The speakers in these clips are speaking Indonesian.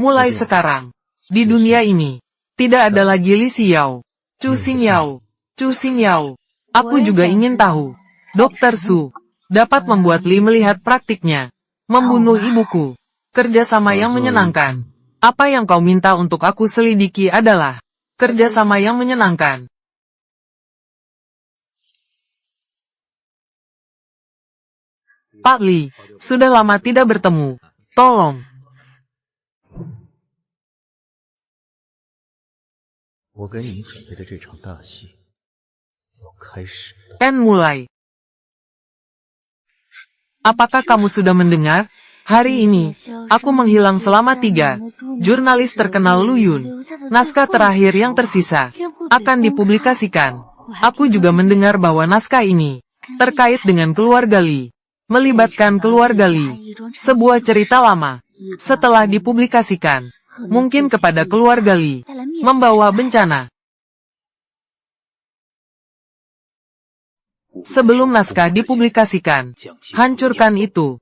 Mulai sekarang, di dunia ini, tidak ada lagi Li Xiao, Chu Xingyao, Chu Xingyao. Aku juga ingin tahu, Dr. Su, dapat membuat Li melihat praktiknya. Membunuh ibuku, kerjasama yang menyenangkan. Apa yang kau minta untuk aku selidiki adalah kerjasama yang menyenangkan. Pak Li, sudah lama tidak bertemu. Tolong. Ken mulai. Apakah kamu sudah mendengar? Hari ini, aku menghilang selama 3. Jurnalis terkenal Lu Yun. Naskah terakhir yang tersisa akan dipublikasikan. Aku juga mendengar bahwa naskah ini terkait dengan keluarga Li. Melibatkan keluarga Li. Sebuah cerita lama. Setelah dipublikasikan, mungkin kepada keluarga Li, membawa bencana. Sebelum naskah dipublikasikan, hancurkan itu.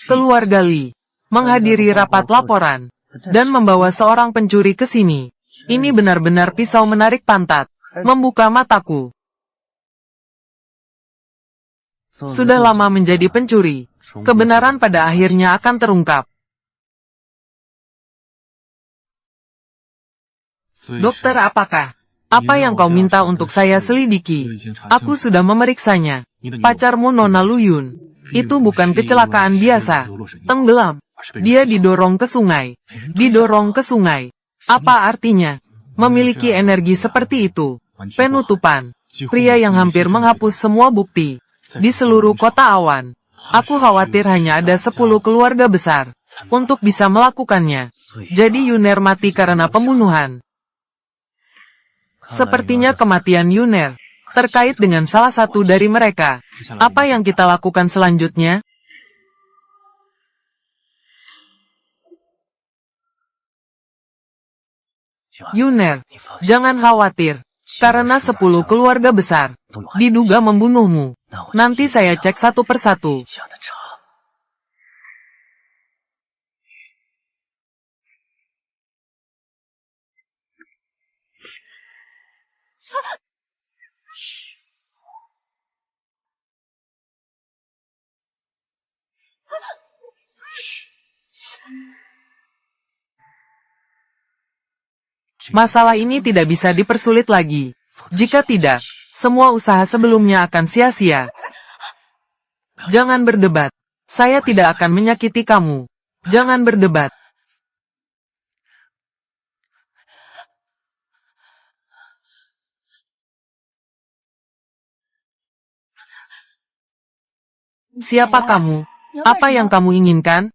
Keluarga Li menghadiri rapat laporan dan membawa seorang pencuri ke sini. Ini benar-benar pisau menarik pantat, membuka mataku. Sudah lama menjadi pencuri, kebenaran pada akhirnya akan terungkap. Dokter, apa yang kau minta untuk saya selidiki? Aku sudah memeriksanya. Pacarmu Nona Lu Yun, itu bukan kecelakaan biasa. Tenggelam. Dia didorong ke sungai. Didorong ke sungai. Apa artinya? Memiliki energi seperti itu. Penutupan. Pria yang hampir menghapus semua bukti. Di seluruh kota awan. Aku khawatir hanya ada 10 keluarga besar untuk bisa melakukannya. Jadi Yuner mati karena pembunuhan. Sepertinya kematian Yuner terkait dengan salah satu dari mereka. Apa yang kita lakukan selanjutnya? Yuner, jangan khawatir. Karena 10 keluarga besar diduga membunuhmu. Nanti saya cek satu persatu. Masalah ini tidak bisa dipersulit lagi. Jika tidak, semua usaha sebelumnya akan sia-sia. Jangan berdebat. Saya tidak akan menyakiti kamu. Jangan berdebat. Siapa kamu? Apa yang kamu inginkan?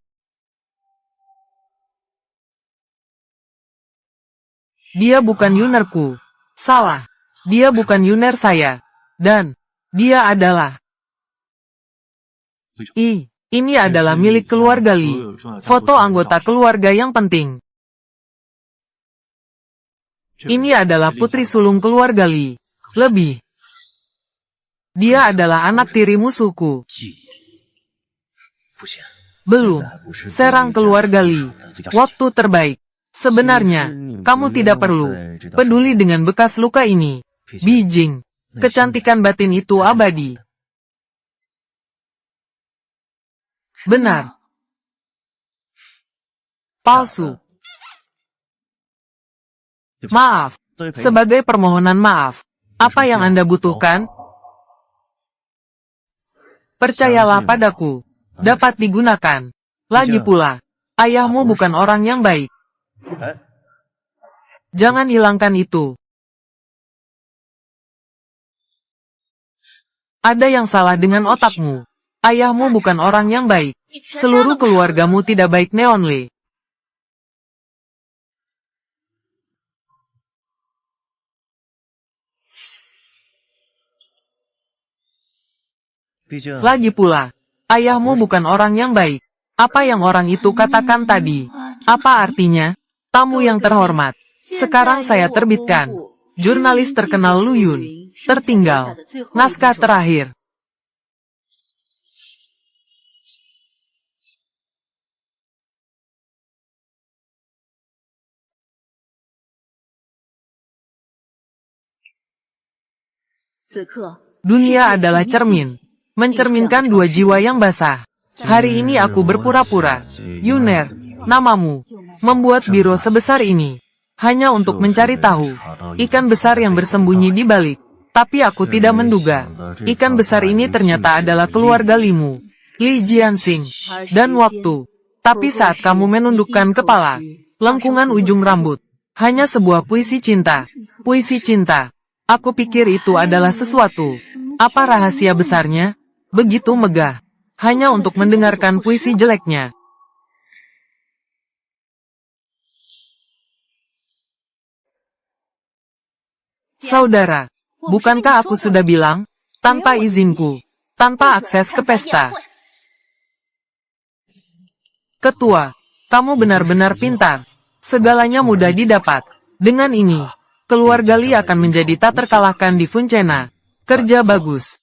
Dia bukan Yunerku. Salah. Dia bukan Yuner saya. Dan dia adalah... Ini adalah milik keluarga Li. Foto anggota keluarga yang penting. Ini adalah putri sulung keluarga Li. Lebih. Dia adalah anak tiri musuhku. Belum. Serang keluarga Li. Waktu terbaik. Sebenarnya, kamu tidak perlu peduli dengan bekas luka ini. Bijing. Kecantikan batin itu abadi. Benar. Palsu. Maaf. Sebagai permohonan maaf. Apa yang Anda butuhkan? Percayalah padaku. Dapat digunakan. Lagi pula, ayahmu bukan orang yang baik. Jangan hilangkan itu. Ada yang salah dengan otakmu. Ayahmu bukan orang yang baik. Seluruh keluargamu tidak baik, Neonle. Lagi pula, ayahmu bukan orang yang baik. Apa yang orang itu katakan tadi? Apa artinya? Tamu yang terhormat. Sekarang saya terbitkan. Jurnalis terkenal Lu Yun. Tertinggal. Naskah terakhir. Dunia adalah cermin. Mencerminkan dua jiwa yang basah. Hari ini aku berpura-pura. Yuner, namamu. Membuat biro sebesar ini. Hanya untuk mencari tahu. Ikan besar yang bersembunyi di balik. Tapi aku tidak menduga. Ikan besar ini ternyata adalah keluarga Limu. Li Jianxing. Dan waktu. Tapi saat kamu menundukkan kepala. Lengkungan ujung rambut. Hanya sebuah puisi cinta. Puisi cinta. Aku pikir itu adalah sesuatu. Apa rahasia besarnya? Begitu megah. Hanya untuk mendengarkan puisi jeleknya. Saudara, bukankah aku sudah bilang? Tanpa izinku. Tanpa akses ke pesta. Ketua, kamu benar-benar pintar. Segalanya mudah didapat. Dengan ini, keluarga Li akan menjadi tak terkalahkan di Funcena. Kerja bagus.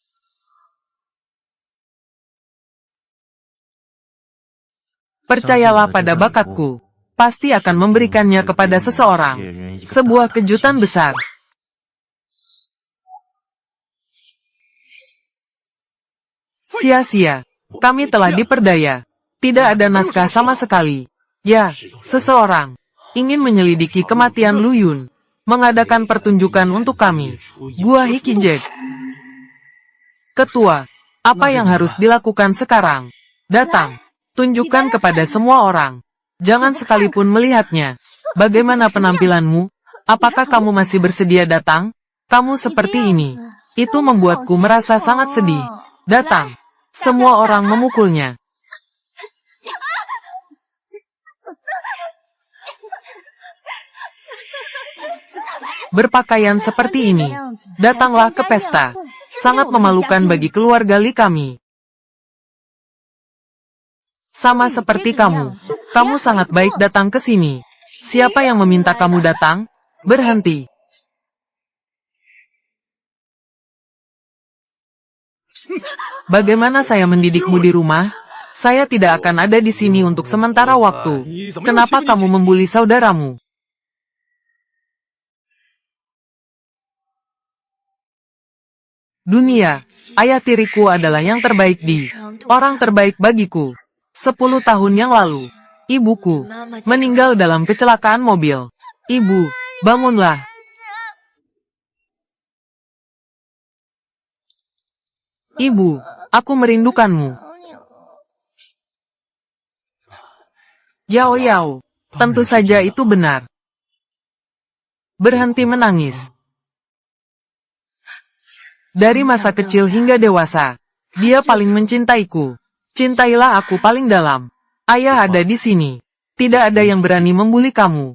Percayalah pada bakatku. Pasti akan memberikannya kepada seseorang. Sebuah kejutan besar. Sia-sia. Kami telah diperdaya. Tidak ada naskah sama sekali. Ya, seseorang ingin menyelidiki kematian Lu Yun. Mengadakan pertunjukan untuk kami. Gua Hikijek. Ketua, apa yang harus dilakukan sekarang? Datang. Tunjukkan kepada semua orang. Jangan sekalipun melihatnya. Bagaimana penampilanmu? Apakah kamu masih bersedia datang? Kamu seperti ini. Itu membuatku merasa sangat sedih. Datang. Semua orang memukulnya. Berpakaian seperti ini. Datanglah ke pesta. Sangat memalukan bagi keluarga Li kami. Sama seperti kamu. Kamu sangat baik datang ke sini. Siapa yang meminta kamu datang? Berhenti. Bagaimana saya mendidikmu di rumah? Saya tidak akan ada di sini untuk sementara waktu. Kenapa kamu membuli saudaramu? Dunia, ayah tiriku adalah yang terbaik orang terbaik bagiku. 10 tahun yang lalu, ibuku meninggal dalam kecelakaan mobil. Ibu, bangunlah. Ibu, aku merindukanmu. Yao Yao, tentu saja itu benar. Berhenti menangis. Dari masa kecil hingga dewasa, dia paling mencintaiku. Cintailah aku paling dalam. Ayah ada di sini. Tidak ada yang berani membuli kamu.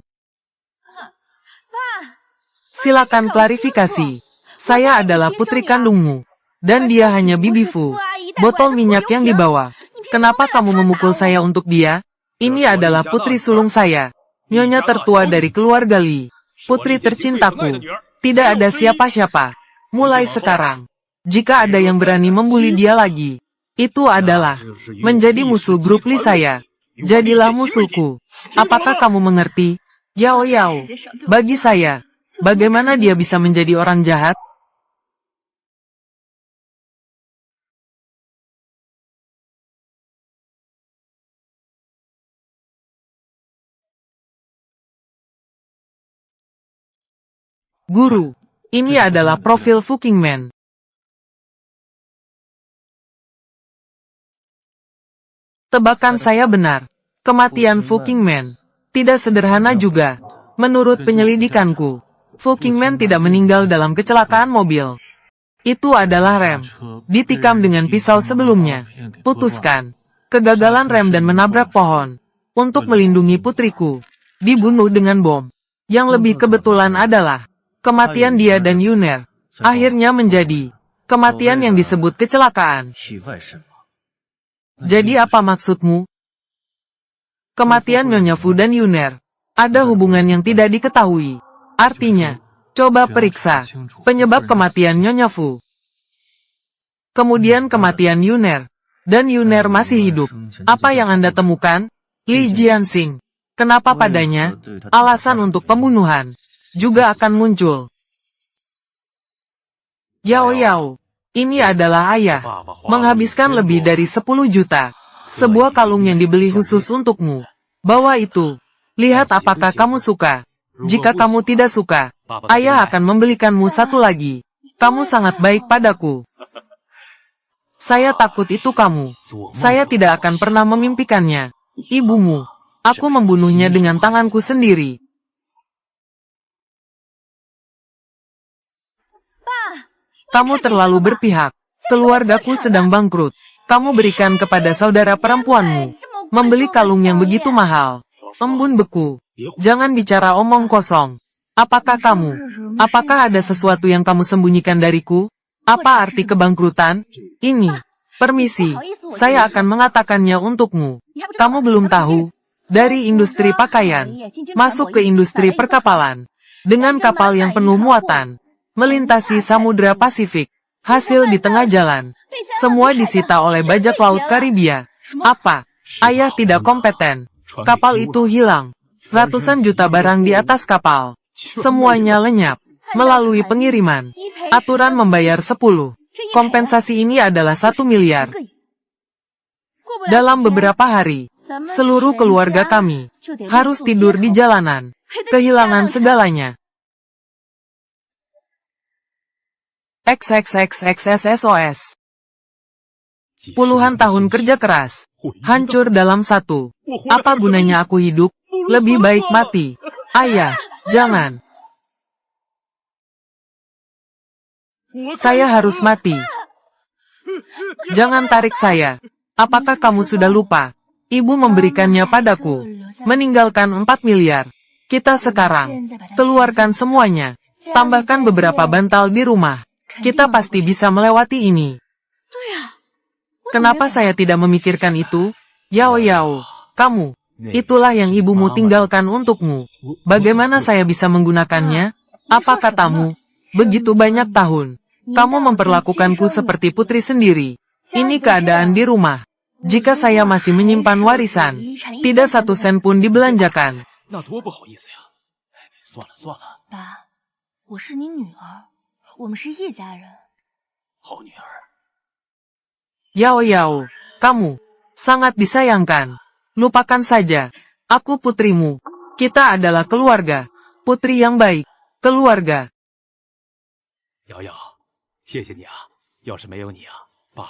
Silakan klarifikasi. Saya adalah putri kandungmu. Dan dia hanya bibifu. Botol minyak yang dibawa. Kenapa kamu memukul saya untuk dia? Ini adalah putri sulung saya. Nyonya tertua dari keluarga Li. Putri tercintaku. Tidak ada siapa-siapa. Mulai sekarang, jika ada yang berani membuli dia lagi, itu adalah menjadi musuh grup Li saya. Jadilah musuhku. Apakah kamu mengerti? Yao Yao, bagi saya, bagaimana dia bisa menjadi orang jahat? Guru, ini adalah profil Fucking Man. Tebakan saya benar. Kematian Fucking Man tidak sederhana juga. Menurut penyelidikanku, Fucking Man tidak meninggal dalam kecelakaan mobil. Itu adalah rem. Ditikam dengan pisau sebelumnya. Putuskan. Kegagalan rem dan menabrak pohon. Untuk melindungi putriku. Dibunuh dengan bom. Yang lebih kebetulan adalah kematian dia dan Yuner. Akhirnya menjadi kematian yang disebut kecelakaan. Jadi apa maksudmu? Kematian Nyonya Fu dan Yuner ada hubungan yang tidak diketahui. Artinya, coba periksa penyebab kematian Nyonya Fu. Kemudian kematian Yuner. Dan Yuner masih hidup. Apa yang Anda temukan? Li Jianxing. Kenapa padanya? Alasan untuk pembunuhan juga akan muncul. Yao Yao. Ini adalah ayah. Menghabiskan lebih dari 10 juta. Sebuah kalung yang dibeli khusus untukmu. Bawa itu. Lihat apakah kamu suka. Jika kamu tidak suka, ayah akan membelikanmu satu lagi. Kamu sangat baik padaku. Saya takut itu kamu. Saya tidak akan pernah memimpikannya. Ibumu. Aku membunuhnya dengan tanganku sendiri. Kamu terlalu berpihak. Keluargaku sedang bangkrut. Kamu berikan kepada saudara perempuanmu. Membeli kalung yang begitu mahal. Embun beku. Jangan bicara omong kosong. Apakah apakah ada sesuatu yang kamu sembunyikan dariku? Apa arti kebangkrutan? Ini. Permisi. Saya akan mengatakannya untukmu. Kamu belum tahu. Dari industri pakaian. Masuk ke industri perkapalan. Dengan kapal yang penuh muatan. Melintasi Samudra Pasifik. Hasil di tengah jalan. Semua disita oleh bajak laut Karibia. Apa? Ayah tidak kompeten. Kapal itu hilang. Ratusan juta barang di atas kapal. Semuanya lenyap. Melalui pengiriman. Aturan membayar 10. Kompensasi ini adalah 1 miliar. Dalam beberapa hari, seluruh keluarga kami harus tidur di jalanan. Kehilangan segalanya. XXXXSSOS. Puluhan tahun kerja keras. Hancur dalam satu. Apa gunanya aku hidup? Lebih baik mati. Ayah, jangan. Saya harus mati. Jangan tarik saya. Apakah kamu sudah lupa? Ibu memberikannya padaku. Meninggalkan 4 miliar. Kita sekarang. Keluarkan semuanya. Tambahkan beberapa bantal di rumah. Kita pasti bisa melewati ini. Kenapa saya tidak memikirkan itu? Yao Yao, kamu. Itulah yang ibumu tinggalkan untukmu. Bagaimana saya bisa menggunakannya? Apa katamu? Begitu banyak tahun. Kamu memperlakukanku seperti putri sendiri. Ini keadaan di rumah. Jika saya masih menyimpan warisan, tidak 1 sen pun dibelanjakan. Yao Yao, kamu sangat disayangkan. Lupakan saja. Aku putrimu. Kita adalah keluarga. Putri yang baik. Keluarga. 瑶瑶，谢谢你啊！要是没有你啊，爸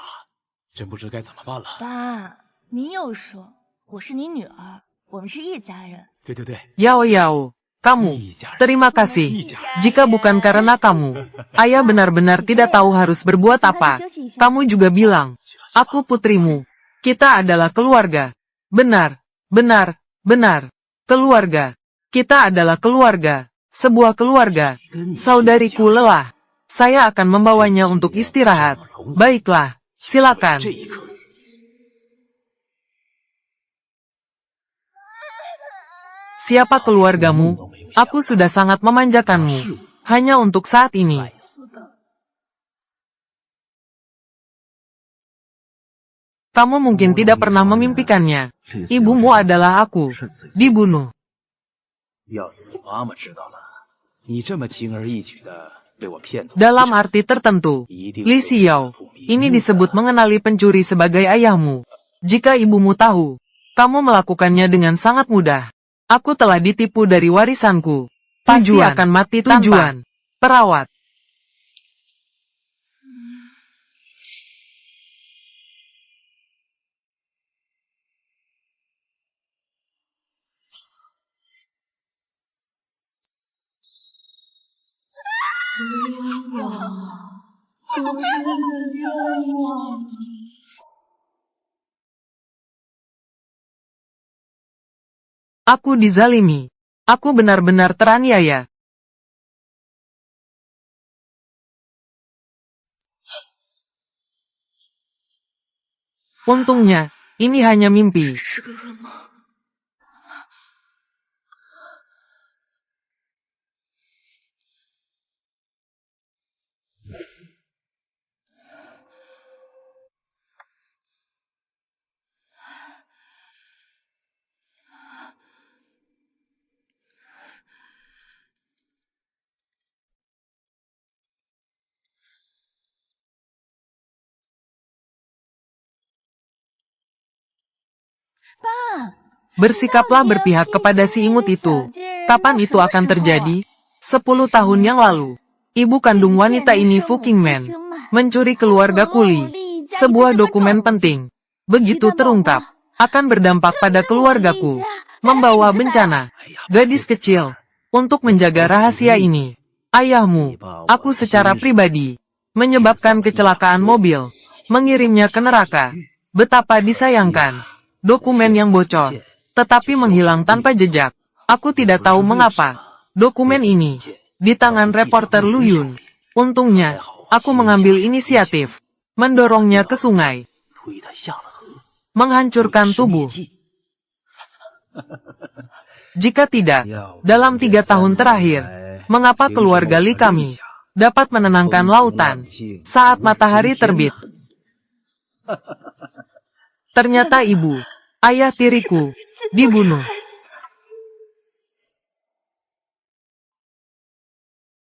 真不知该怎么办了。爸，您又说我是你女儿，我们是一家人。对， Yao Yao, kamu. Terima kasih. Jika bukan karena kamu, ayah benar-benar tidak tahu harus berbuat apa. Kamu juga bilang, aku putrimu. Kita adalah keluarga. Benar, benar, benar. Keluarga. Kita adalah keluarga. Sebuah keluarga. Saudariku lelah. Saya akan membawanya untuk istirahat. Baiklah, silakan. Siapa keluargamu? Aku sudah sangat memanjakanmu. Hanya untuk saat ini. Kamu mungkin tidak pernah memimpikannya. Ibumu adalah aku. Dibunuh. Dalam arti tertentu, Li Xiao, ini disebut mengenali pencuri sebagai ayahmu. Jika ibumu tahu, kamu melakukannya dengan sangat mudah. Aku telah ditipu dari warisanku. Pasti akan mati tanpa perawat. Aku dizalimi. Aku benar-benar teraniaya. Untungnya, ini hanya mimpi. Bersikaplah berpihak kepada si imut itu. Kapan itu akan terjadi? 10 tahun yang lalu. Ibu kandung wanita ini Fucking Man mencuri keluarga Kuli. Sebuah dokumen penting. Begitu terungkap, akan berdampak pada keluargaku. Membawa bencana. Gadis kecil. Untuk menjaga rahasia ini. Ayahmu, aku secara pribadi, menyebabkan kecelakaan mobil. Mengirimnya ke neraka. Betapa disayangkan. Dokumen yang bocor. Tetapi menghilang tanpa jejak. Aku tidak tahu mengapa. Dokumen ini di tangan reporter Lu Yun. Untungnya, aku mengambil inisiatif. Mendorongnya ke sungai. Menghancurkan tubuh. Jika tidak, dalam 3 tahun terakhir, mengapa keluarga Li kami dapat menenangkan lautan saat matahari terbit? Ternyata ibu, ayah tiriku, dibunuh.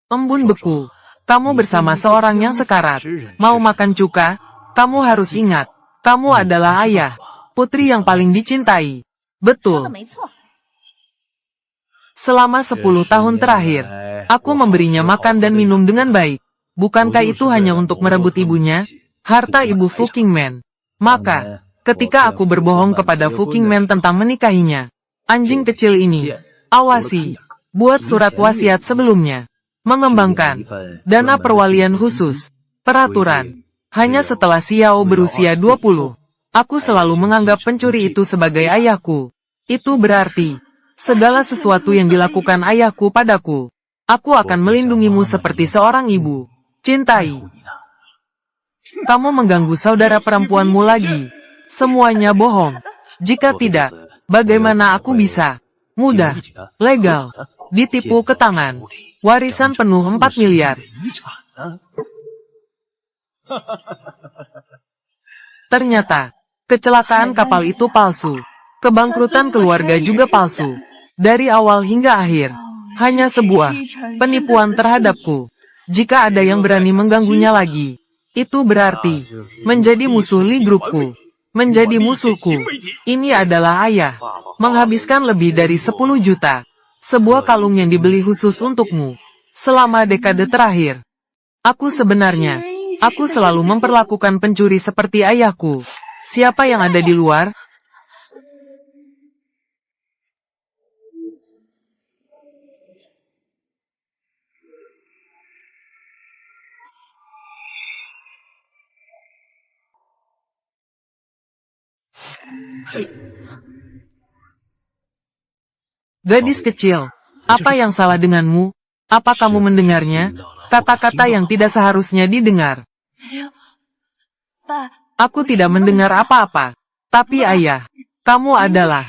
Embun beku, kamu bersama seorang yang sekarat. Mau makan cuka? Kamu harus ingat, kamu adalah ayah, putri yang paling dicintai. Betul. Selama 10 tahun terakhir, aku memberinya makan dan minum dengan baik. Bukankah itu hanya untuk merebut ibunya? Harta ibu Fucking Man. Maka, ketika aku berbohong kepada Fucking Man tentang menikahinya, anjing kecil ini, awasi, buat surat wasiat sebelumnya. Mengembangkan dana perwalian khusus, peraturan. Hanya setelah Xiao berusia 20, aku selalu menganggap pencuri itu sebagai ayahku. Itu berarti, segala sesuatu yang dilakukan ayahku padaku, aku akan melindungimu seperti seorang ibu. Cintai. Kamu mengganggu saudara perempuanmu lagi. Semuanya bohong. Jika tidak, bagaimana aku bisa? Mudah, legal, ditipu ke tangan. Warisan penuh 4 miliar. Ternyata, kecelakaan kapal itu palsu. Kebangkrutan keluarga juga palsu. Dari awal hingga akhir, hanya sebuah penipuan terhadapku. Jika ada yang berani mengganggunya lagi, itu berarti menjadi musuh Li grupku. Menjadi musuhku. Ini adalah ayah. Menghabiskan lebih dari 10 juta. Sebuah kalung yang dibeli khusus untukmu. Selama dekade terakhir. Aku selalu memperlakukan pencuri seperti ayahku. Siapa yang ada di luar? Gadis kecil, apa yang salah denganmu? Apa kamu mendengarnya? Kata-kata yang tidak seharusnya didengar. Aku tidak mendengar apa-apa. Tapi ayah, kamu adalah...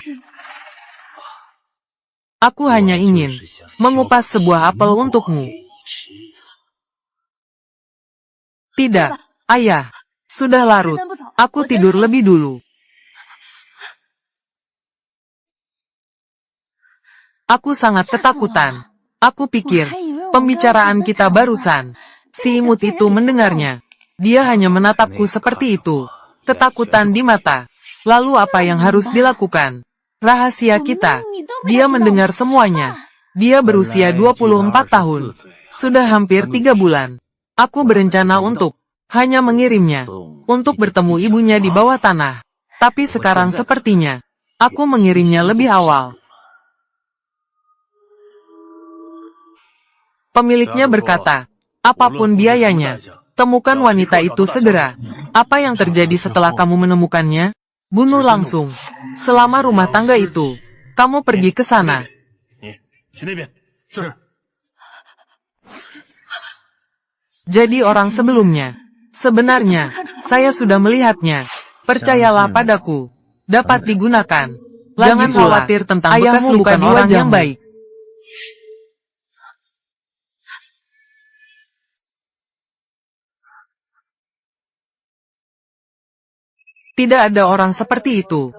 Aku hanya ingin mengupas sebuah apel untukmu. Tidak, ayah. Sudah larut. Aku tidur lebih dulu. Aku sangat ketakutan. Aku pikir, pembicaraan kita barusan. Si imut itu mendengarnya. Dia hanya menatapku seperti itu. Ketakutan di mata. Lalu apa yang harus dilakukan? Rahasia kita. Dia mendengar semuanya. Dia berusia 24 tahun. Sudah hampir 3 bulan. Aku berencana untuk hanya mengirimnya. Untuk bertemu ibunya di bawah tanah. Tapi sekarang sepertinya, aku mengirimnya lebih awal. Pemiliknya berkata, apapun biayanya, temukan wanita itu segera. Apa yang terjadi setelah kamu menemukannya? Bunuh langsung. Selama rumah tangga itu, kamu pergi ke sana. Jadi orang sebelumnya. Sebenarnya, saya sudah melihatnya. Percayalah padaku. Dapat digunakan. Jangan khawatir tentang ayahmu bukan orang yang baik. Tidak ada orang seperti itu.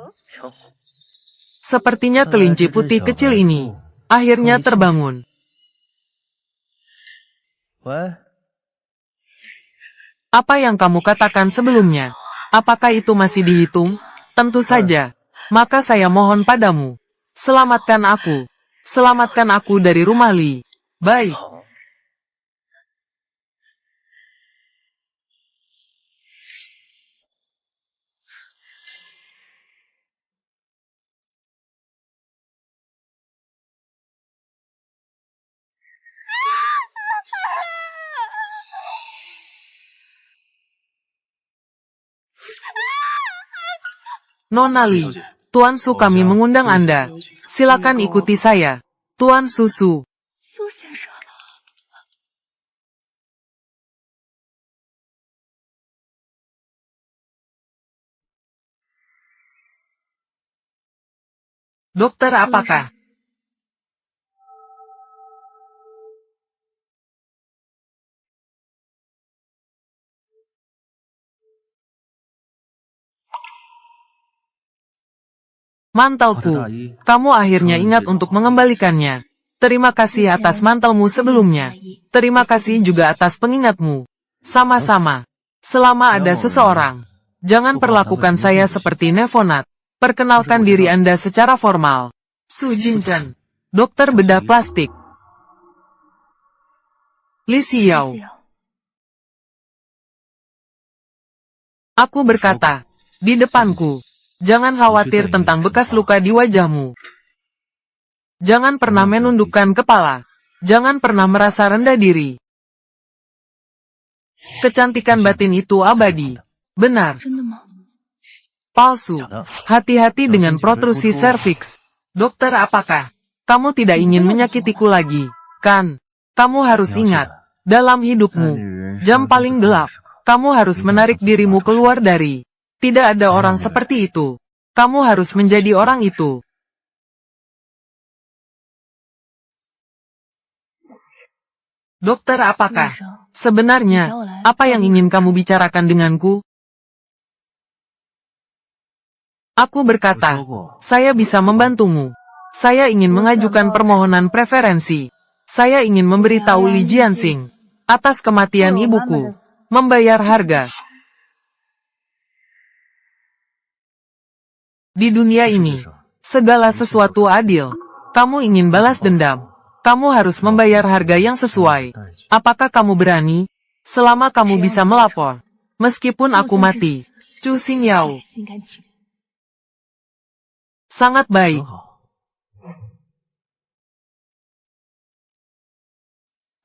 Sepertinya kelinci putih kecil ini akhirnya terbangun. Apa yang kamu katakan sebelumnya? Apakah itu masih dihitung? Tentu saja. Maka saya mohon padamu, selamatkan aku. Selamatkan aku dari rumah Li. Baik. Nona Li, Tuan Su kami mengundang Anda. Silakan ikuti saya. Tuan Susu. 苏先生， Dokter apakah? Mantelku. Kamu akhirnya ingat untuk mengembalikannya. Terima kasih atas mantelmu sebelumnya. Terima kasih juga atas pengingatmu. Sama-sama. Selama ada seseorang, jangan perlakukan saya seperti Nevonat. Perkenalkan diri Anda secara formal. Su Jinchen, dokter bedah plastik. Li Xiao. Aku berkata, di depanku. Jangan khawatir tentang bekas luka di wajahmu. Jangan pernah menundukkan kepala. Jangan pernah merasa rendah diri. Kecantikan batin itu abadi. Benar. 真的吗？ Palsu. Hati-hati dengan protrusi serviks. Dokter apakah? Kamu tidak ingin menyakitiku lagi, kan? Kamu harus ingat. Dalam hidupmu, jam paling gelap, kamu harus menarik dirimu keluar dari. Tidak ada orang seperti itu. Kamu harus menjadi orang itu. Dokter apakah? Sebenarnya, apa yang ingin kamu bicarakan denganku? Aku berkata, saya bisa membantumu. Saya ingin mengajukan permohonan preferensi. Saya ingin memberitahu Li Jianxing atas kematian ibuku. Membayar harga. Di dunia ini, segala sesuatu adil. Kamu ingin balas dendam. Kamu harus membayar harga yang sesuai. Apakah kamu berani? Selama kamu bisa melapor. Meskipun aku mati. Chu Xingyao. 心甘情愿。 Sangat baik.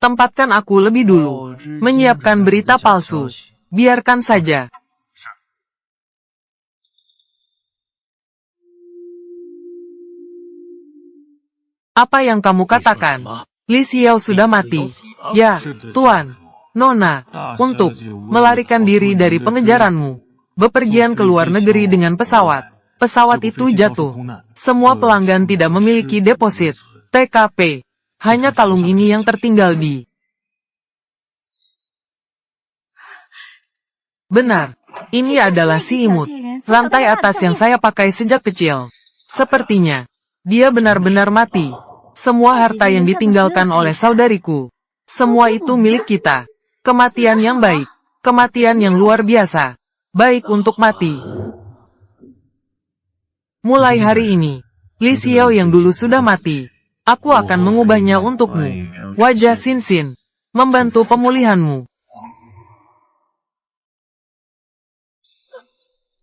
Tempatkan aku lebih dulu. Menyiapkan berita palsu. Biarkan saja. Apa yang kamu katakan? Li Xiao sudah mati. Ya, Tuan. Nona, untuk melarikan diri dari pengejaranmu. Bepergian ke luar negeri dengan pesawat. Pesawat itu jatuh. Semua pelanggan tidak memiliki deposit. TKP. Hanya kalung ini yang tertinggal di. Benar. Ini adalah si imut. Rantai atas yang saya pakai sejak kecil. Sepertinya, dia benar-benar mati. Semua harta yang ditinggalkan oleh saudariku. Semua itu milik kita. Kematian yang baik. Kematian yang luar biasa. Baik untuk mati. Mulai hari ini, Li Xiao yang dulu sudah mati. Aku akan mengubahnya untukmu. Wajah Xin Xin. Membantu pemulihanmu.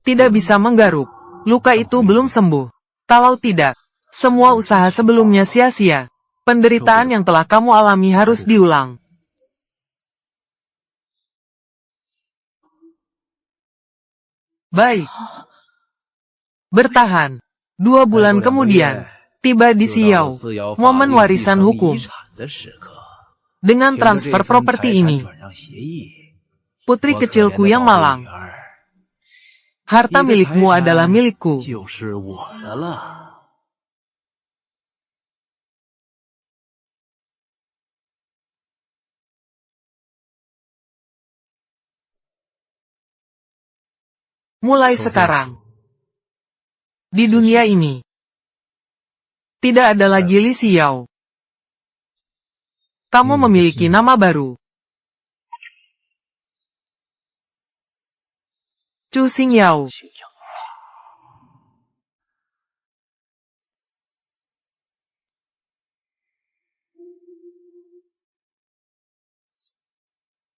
Tidak bisa menggaruk. Luka itu belum sembuh. Kalau tidak, semua usaha sebelumnya sia-sia. Penderitaan yang telah kamu alami harus diulang. Baik. Bertahan. 2 bulan kemudian, tiba di Xiao, momen warisan hukum. Dengan transfer properti ini, putri kecilku yang malang, harta milikmu adalah milikku. Mulai sekarang, di dunia ini, tidak ada lagi Li Xiao. Kamu memiliki nama baru. Chu Xingyao.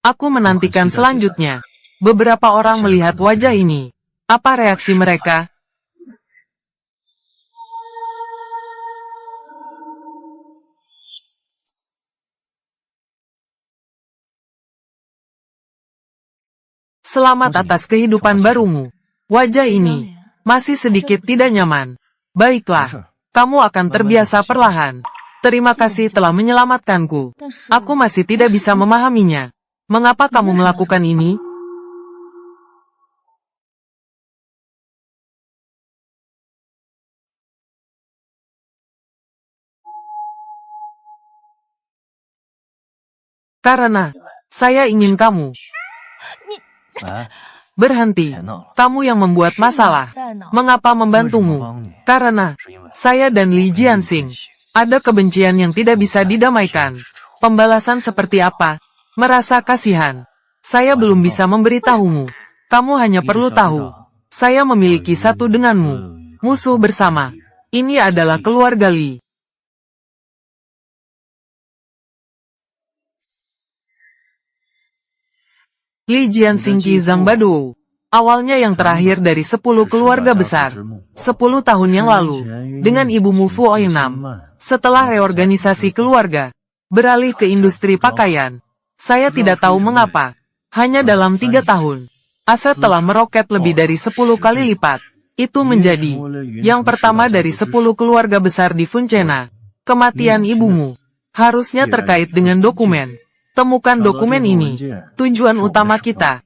Aku menantikan selanjutnya. Beberapa orang melihat wajah ini. Apa reaksi mereka? Selamat atas kehidupan barumu. Wajah ini masih sedikit tidak nyaman. Baiklah, kamu akan terbiasa perlahan. Terima kasih telah menyelamatkanku. Aku masih tidak bisa memahaminya. Mengapa kamu melakukan ini? Karena saya ingin kamu. Berhenti. Kamu yang membuat masalah. Mengapa membantumu? Karena saya dan Li Jianxing ada kebencian yang tidak bisa didamaikan. Pembalasan seperti apa? Merasa kasihan. Saya belum bisa memberitahumu. Kamu hanya perlu tahu. Saya memiliki satu denganmu. Musuh bersama. Ini adalah keluarga Li. Li Jianxing Qi Zhang Baduo. Awalnya yang terakhir dari 10 keluarga besar. 10 tahun yang lalu. Dengan ibumu Fu Oinam. Setelah reorganisasi keluarga. Beralih ke industri pakaian. Saya tidak tahu mengapa. Hanya dalam 3 tahun. Aset telah meroket lebih dari 10 kali lipat. Itu menjadi yang pertama dari 10 keluarga besar di Funcena. Kematian ibumu. Harusnya terkait dengan dokumen. Temukan dokumen ini. Tujuan utama kita.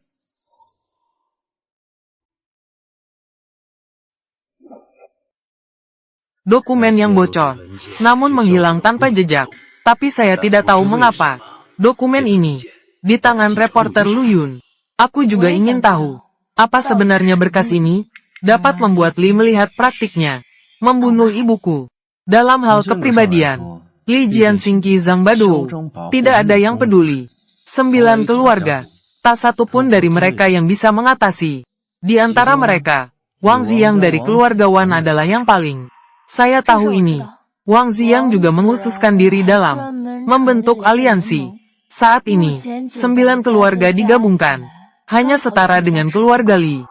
Dokumen yang bocor. Namun menghilang tanpa jejak. Tapi saya tidak tahu mengapa. Dokumen ini. Di tangan reporter Lu Yun. Aku juga ingin tahu. Apa sebenarnya berkas ini? Dapat membuat Li melihat praktiknya. Membunuh ibuku. Dalam hal kepribadian. Li Jianxing Qi Zhang Baduo. Tidak ada yang peduli. 9 keluarga. Tak satu pun dari mereka yang bisa mengatasi. Di antara mereka, Wang Ziyang dari keluarga Wan adalah yang paling. Saya tahu ini. Wang Ziyang juga menghususkan diri dalam membentuk aliansi. Saat ini, 9 keluarga digabungkan. Hanya setara dengan keluarga Li.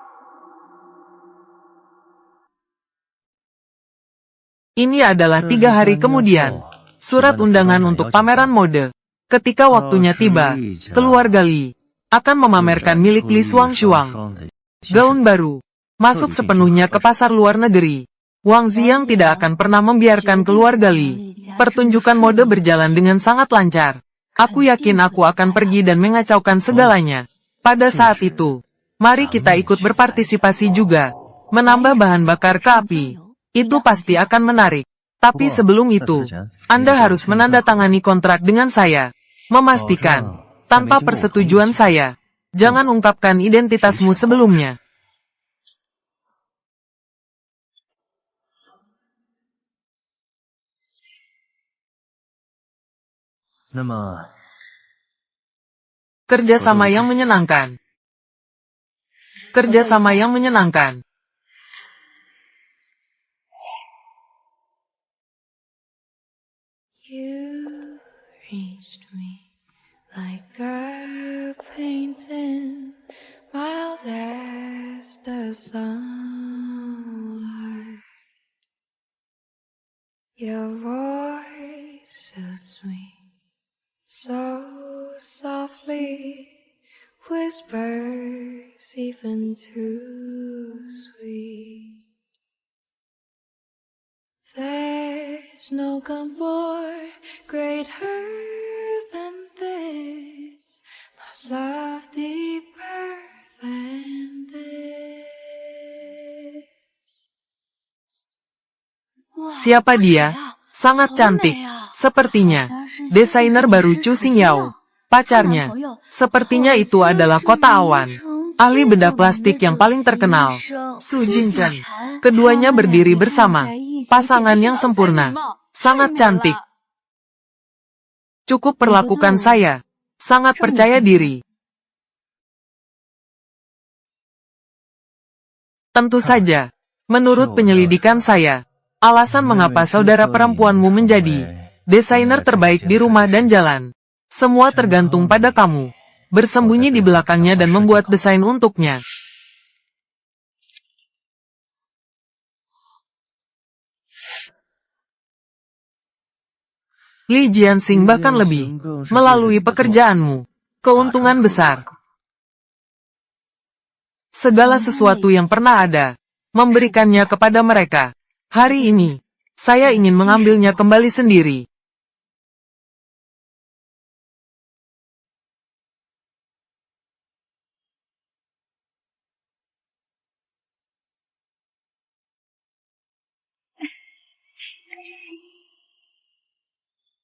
Ini adalah 3 hari kemudian. Surat undangan untuk pameran mode. Ketika waktunya tiba, keluarga Li akan memamerkan milik Li Shuang. Gaun baru. Masuk sepenuhnya ke pasar luar negeri. Wang Ziyang tidak akan pernah membiarkan keluarga Li. Pertunjukan mode berjalan dengan sangat lancar. Aku yakin aku akan pergi dan mengacaukan segalanya. Pada saat itu, mari kita ikut berpartisipasi juga. Menambah bahan bakar ke api. Itu pasti akan menarik. Tapi sebelum itu, Anda harus menandatangani kontrak dengan saya. Memastikan, tanpa persetujuan saya, jangan ungkapkan identitasmu sebelumnya. Kerjasama yang menyenangkan. Kerjasama yang menyenangkan. You reached me like a painting, mild as the sunlight. Your voice suits me so softly, whispers even too sweet. There's no comfort greater than this, no love deeper than this. Siapa dia? Sangat cantik. Sepertinya. Desainer baru Chu Xingyao. Pacarnya. Sepertinya itu adalah Kota Awan. Ahli bedah plastik yang paling terkenal. Su Jinchen. Keduanya berdiri bersama. Pasangan yang sempurna. Sangat cantik. Cukup perlakukan saya. Sangat percaya diri. Tentu saja. Menurut penyelidikan saya, alasan mengapa saudara perempuanmu menjadi desainer terbaik di rumah dan jalan. Semua tergantung pada kamu. bersembunyi di belakangnya dan membuat desain untuknya. Li Jianxing bahkan lebih, melalui pekerjaanmu, keuntungan besar. Segala sesuatu yang pernah ada, memberikannya kepada mereka. Hari ini, saya ingin mengambilnya kembali sendiri.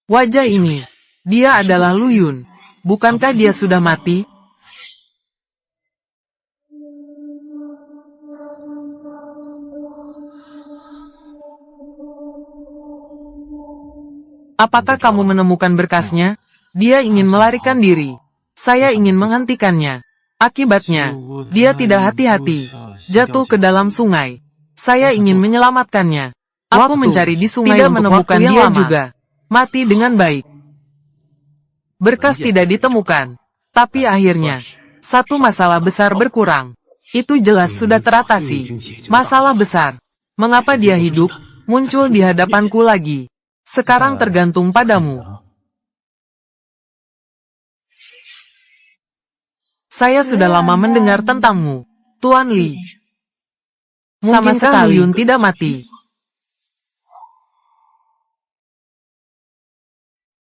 Wajah ini, dia adalah Lu Yun. Bukankah dia sudah mati? Apakah kamu menemukan berkasnya? Dia ingin melarikan diri. Saya ingin menghentikannya. Akibatnya, dia tidak hati-hati, jatuh ke dalam sungai. Saya ingin menyelamatkannya. Aku mencari di sungai tidak menemukan dia juga. Mati dengan baik. Berkas tidak ditemukan. Tapi akhirnya, satu masalah besar berkurang. Itu jelas sudah teratasi. Masalah besar. Mengapa dia hidup, muncul di hadapanku lagi? Sekarang tergantung padamu. Saya sudah lama mendengar tentangmu, Tuan Li. Sama sekali Yun tidak mati.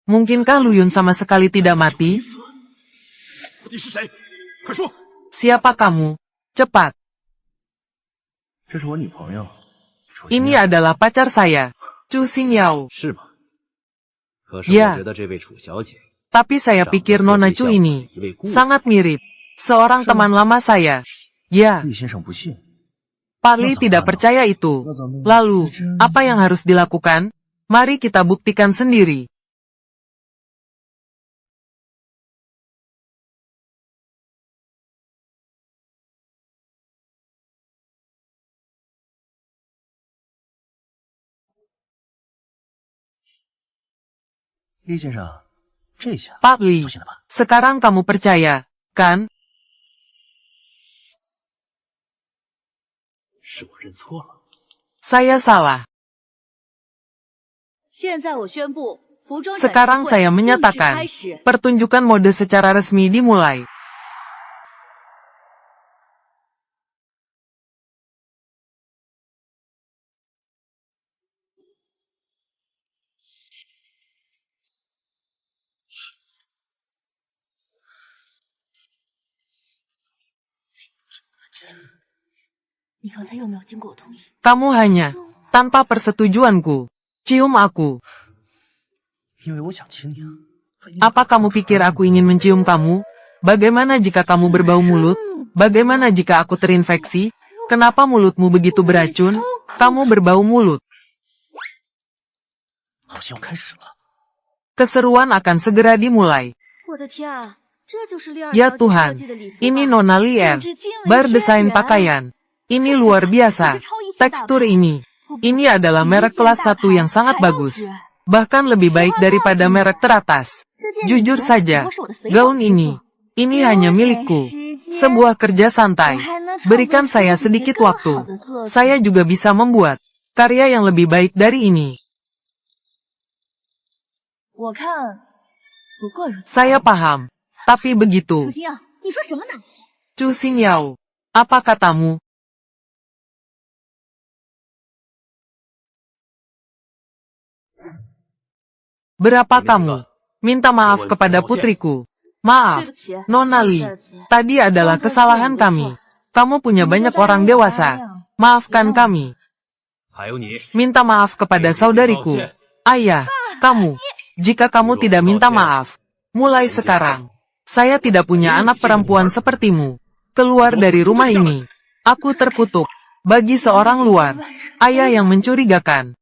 Mungkinkah Lu Yun sama sekali tidak mati? Siapa kamu? Cepat. Ini adalah pacar saya, Chu Xingyao. Ya. Tapi saya pikir Nona Chu ini sangat mirip. Seorang teman lama saya. Ya. Pak Li tidak percaya itu. Lalu, apa yang harus dilakukan? Mari kita buktikan sendiri. Pak Li, sekarang kamu percaya, kan? Saya salah. Sekarang saya menyatakan, pertunjukan mode secara resmi dimulai. Kamu hanya, tanpa persetujuanku, cium aku. Apa kamu pikir aku ingin mencium kamu? Bagaimana jika kamu berbau mulut? Bagaimana jika aku terinfeksi? Kenapa mulutmu begitu beracun? Kamu berbau mulut. Keseruan akan segera dimulai. Ya Tuhan, ini Nona Lien, berdesain pakaian. Ini luar biasa. Tekstur ini adalah merek kelas 1 yang sangat bagus. Bahkan lebih baik daripada merek teratas. Jujur saja, gaun ini hanya milikku. Sebuah kerja santai. Berikan saya sedikit waktu. Saya juga bisa membuat karya yang lebih baik dari ini. Saya paham. Tapi begitu. Chu Xingyao, apa katamu? Berapa kamu? Minta maaf kepada putriku. Maaf, Nona Li. Tadi adalah kesalahan kami. Kamu punya banyak orang dewasa. Maafkan kami. Minta maaf kepada saudariku. Ayah, kamu. Jika kamu tidak minta maaf, mulai sekarang, saya tidak punya anak perempuan sepertimu. Keluar dari rumah ini. Aku terkutuk. Bagi seorang luar, ayah yang mencurigakan.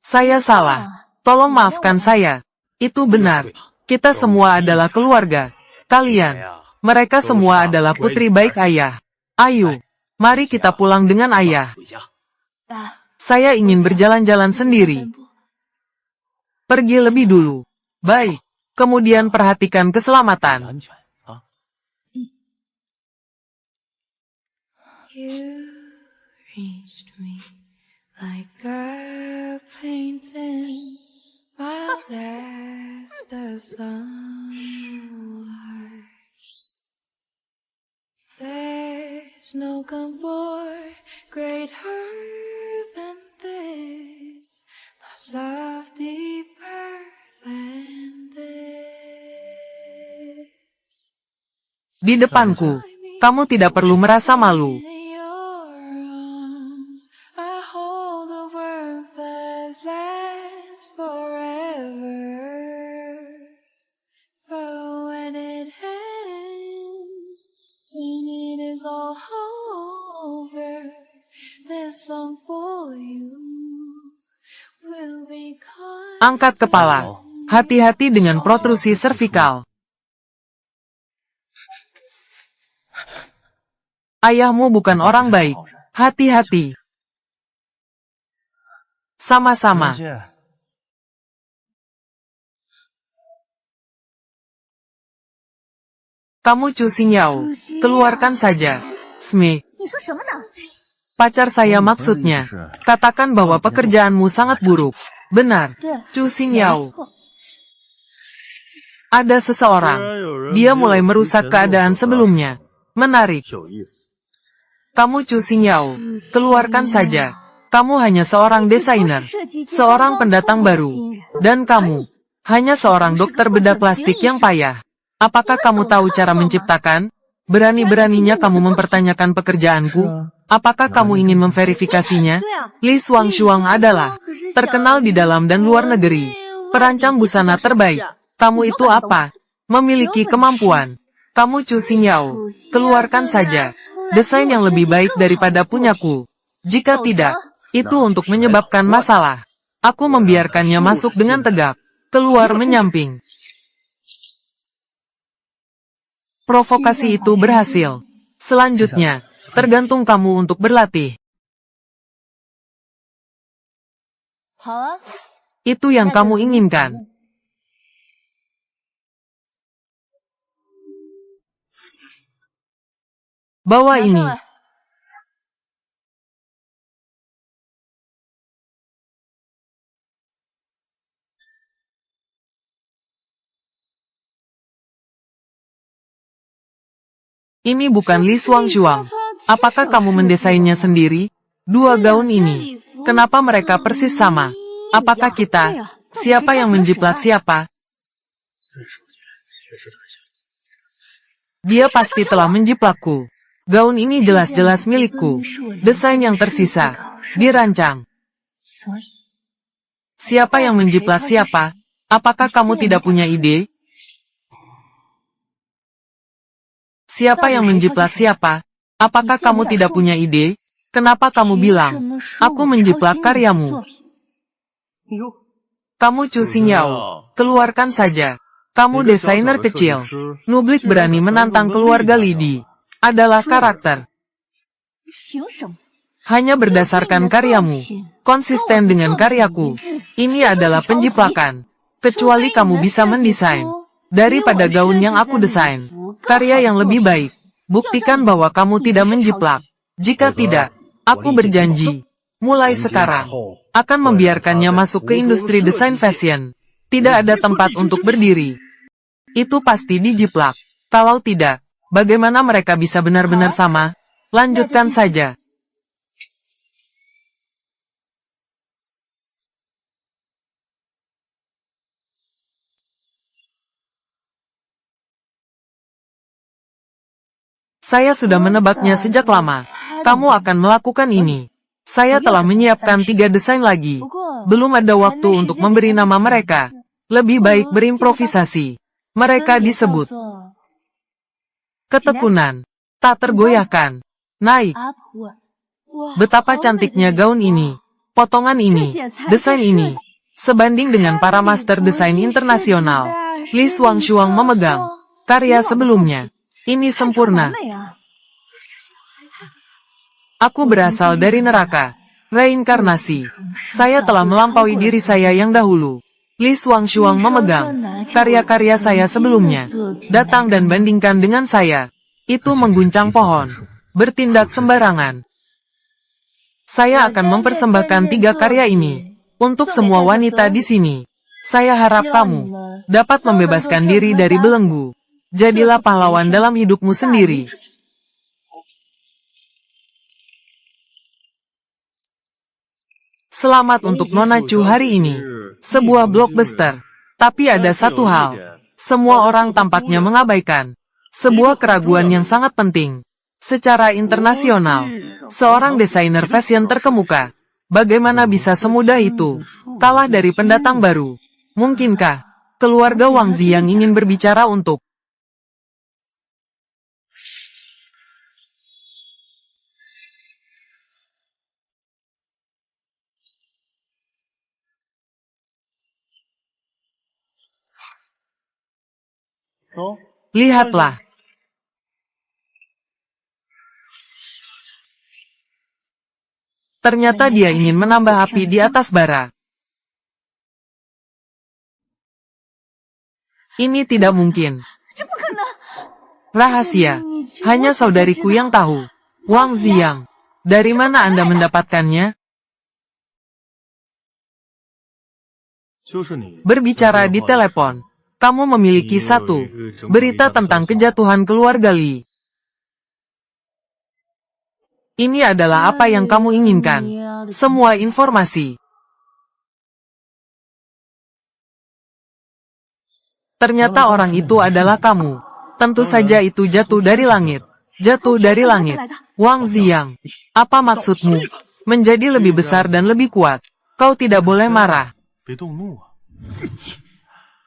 Saya salah. Tolong maafkan saya. Itu benar. Kita semua adalah keluarga. Kalian, mereka semua adalah putri baik ayah. Ayo, mari kita pulang dengan ayah. Saya ingin berjalan-jalan sendiri. Pergi lebih dulu. Baik. Kemudian perhatikan keselamatan. 安全啊！ You reached me like a painting, miles as the sunlight. There's no comfort greater than this, no love deeper than this. Di depanku. Kamu tidak perlu merasa malu. In your arms, I hold a warmth that lasts forever. But when it ends, when it is all over, this song for you will be kind. Angkat kepala. Hati-hati dengan protrusi servikal. Ayahmu bukan orang baik. Hati-hati. Sama-sama. Kamu Chu Xingyao. Keluarkan saja. Sme. 你说什么呢？ Pacar saya maksudnya. Katakan bahwa pekerjaanmu sangat buruk. Benar. 对， Chu 没 Xingyao. 错。 Ada seseorang. Dia mulai merusak keadaan sebelumnya. Menarik. 有意思。 Kamu Chu Xingyao. Keluarkan saja. Kamu hanya seorang desainer. Seorang pendatang baru. Dan kamu. Hanya seorang dokter bedah plastik yang payah. Apakah kamu tahu cara menciptakan? Berani-beraninya kamu mempertanyakan pekerjaanku? Apakah kamu ingin memverifikasinya? Li Shuang adalah terkenal di dalam dan luar negeri. Perancang busana terbaik. Kamu itu apa? Memiliki kemampuan. Kamu Chu Xingyao. Keluarkan saja. Desain yang lebih baik daripada punyaku. Jika tidak, itu untuk menyebabkan masalah. Aku membiarkannya masuk dengan tegak. Keluar menyamping. Provokasi itu berhasil. Selanjutnya, tergantung kamu untuk berlatih. 好啊， Itu yang kamu inginkan. Bawa 拿 ini. 上来。 Ini bukan Li Shuang. Apakah kamu mendesainnya sendiri? Dua gaun ini. Kenapa mereka persis sama? Apakah kita? Siapa yang menjiplak siapa? Dia pasti telah menjiplakku. Gaun ini jelas-jelas milikku. Desain yang tersisa. Dirancang. 所以， Siapa yang menjiplak siapa? Apakah kamu tidak punya ide? Siapa yang menjiplak siapa? Apakah kamu tidak punya ide? Kenapa kamu 凭 bilang, 什么说 aku 我抄 menjiplak 袭你的 karyamu? 作品？ Kamu Chu Xingyao. Keluarkan saja. Kamu desainer kecil. Nublik berani menantang keluarga Lidi. Adalah karakter. 凭什么？ Hanya berdasarkan karyamu. Konsisten dengan karyaku. Ini adalah penjiplakan. Kecuali kamu bisa mendesain. Daripada gaun yang aku desain. Karya yang lebih baik. Buktikan bahwa kamu tidak menjiplak. Jika tidak, aku berjanji. Mulai sekarang, akan membiarkannya masuk ke industri desain fashion. Tidak ada tempat untuk berdiri. Itu pasti dijiplak. Kalau tidak, bagaimana mereka bisa benar-benar sama? Lanjutkan saja. Saya sudah menebaknya sejak lama. Kamu akan melakukan ini. Saya telah menyiapkan 3 desain lagi. Belum ada waktu untuk memberi nama mereka. Lebih baik berimprovisasi. Mereka disebut ketekunan. Tak tergoyahkan. Naik. Betapa cantiknya gaun ini. Potongan ini. Desain ini. Sebanding dengan para master desain internasional. Li Shuang memegang karya sebelumnya. Ini sempurna. Aku berasal dari neraka. Reinkarnasi. Saya telah melampaui diri saya yang dahulu. Li Shuang memegang karya-karya saya sebelumnya. Datang dan bandingkan dengan saya. Itu mengguncang pohon. Bertindak sembarangan. Saya akan mempersembahkan 3 karya ini untuk semua wanita di sini. Saya harap kamu dapat membebaskan diri dari belenggu. Jadilah pahlawan dalam hidupmu sendiri. Selamat untuk Nona Chu hari ini. Sebuah blockbuster. Tapi ada satu hal. Semua orang tampaknya mengabaikan. Sebuah keraguan yang sangat penting. Secara internasional, seorang desainer fashion terkemuka. Bagaimana bisa semudah itu? Kalah dari pendatang baru. Mungkinkah keluarga Wang Zi yang ingin berbicara untuk lihatlah. Ternyata dia ingin menambah api di atas bara. Ini tidak mungkin. Rahasia. Hanya saudariku yang tahu. Wang Ziyang. Dari mana Anda mendapatkannya? Berbicara di telepon. Kamu memiliki satu berita tentang kejatuhan keluarga Li. Ini adalah apa yang kamu inginkan. Semua informasi. Ternyata orang itu adalah kamu. Tentu saja itu jatuh dari langit. Jatuh dari langit. Wang Ziyang. Apa maksudmu? Menjadi lebih besar dan lebih kuat. Kau tidak boleh marah.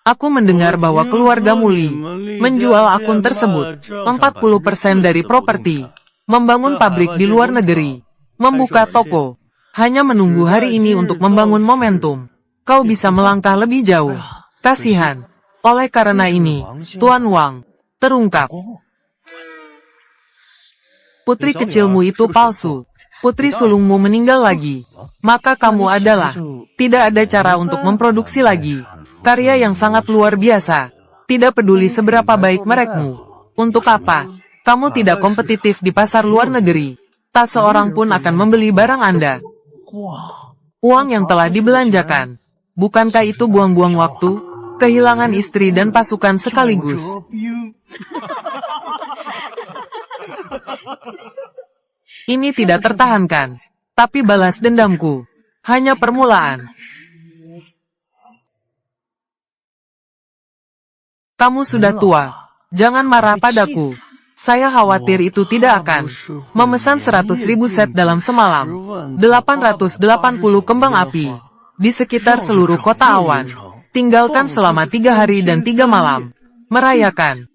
Aku mendengar bahwa keluarga Li menjual akun tersebut. 40% dari properti. Membangun pabrik di luar negeri. Membuka toko. Hanya menunggu hari ini untuk membangun momentum. Kau bisa melangkah lebih jauh. Kasihan. Oleh karena ini, Tuan Wang, terungkap. Putri kecilmu itu palsu. Putri sulungmu meninggal lagi. Maka kamu adalah. Tidak ada cara untuk memproduksi lagi. Karya yang sangat luar biasa. Tidak peduli seberapa baik merekmu. Untuk apa? Kamu tidak kompetitif di pasar luar negeri. Tak seorang pun akan membeli barang Anda. Uang yang telah dibelanjakan. Bukankah itu buang-buang waktu? Kehilangan istri dan pasukan sekaligus. Ini tidak tertahankan. Tapi balas dendamku. Hanya permulaan. Kamu sudah tua. Jangan marah padaku. Saya khawatir itu tidak akan memesan 100.000 set dalam semalam. 880 kembang api. Di sekitar seluruh kota awan. Tinggalkan selama 3 hari dan 3 malam. Merayakan.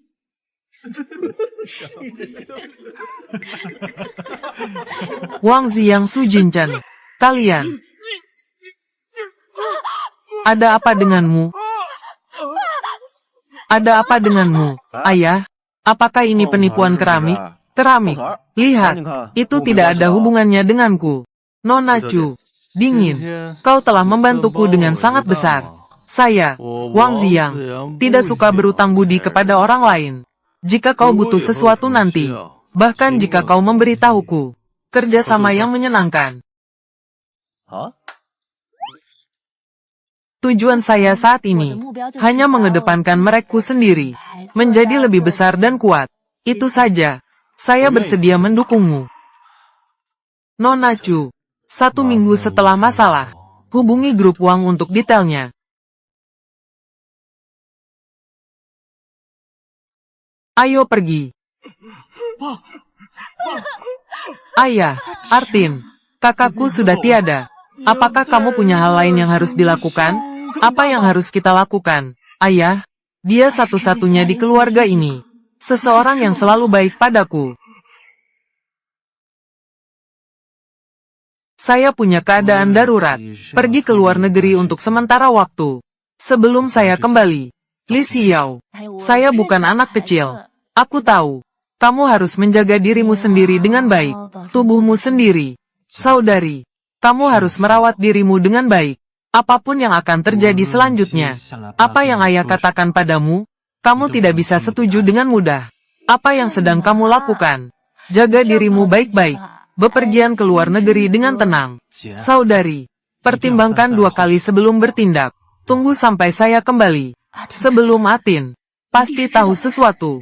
Wang Ziyang Su Jinchen. Kalian. Ada apa denganmu? Ada apa denganmu, ayah? Apakah ini penipuan keramik? Keramik. Lihat. Itu tidak ada hubungannya denganku. Nona Chu. Dingin. Kau telah membantuku dengan sangat besar. Saya, Wang Ziyang, tidak suka berutang budi kepada orang lain. Jika kau butuh sesuatu nanti, bahkan jika kau memberitahuku, kerjasama yang menyenangkan. Tujuan saya saat ini, hanya mengedepankan merekku sendiri, menjadi lebih besar dan kuat. Itu saja, saya bersedia mendukungmu. Nona Chu, 1 minggu setelah masalah, hubungi grup Wang untuk detailnya. Ayo pergi. Ayah, Artin, kakakku sudah tiada. Apakah kamu punya hal lain yang harus dilakukan? Apa yang harus kita lakukan? Ayah, dia satu-satunya di keluarga ini. Seseorang yang selalu baik padaku. Saya punya keadaan darurat. Pergi ke luar negeri untuk sementara waktu. Sebelum saya kembali. Li Xiao, saya bukan anak kecil. Aku tahu. Kamu harus menjaga dirimu sendiri dengan baik. Tubuhmu sendiri. Saudari, kamu harus merawat dirimu dengan baik. Apapun yang akan terjadi selanjutnya, apa yang ayah katakan padamu, kamu tidak bisa setuju dengan mudah. Apa yang sedang kamu lakukan? Jaga dirimu baik-baik. Bepergian ke luar negeri dengan tenang. Saudari, pertimbangkan 2 kali sebelum bertindak. Tunggu sampai saya kembali. Sebelum Atin, pasti tahu sesuatu.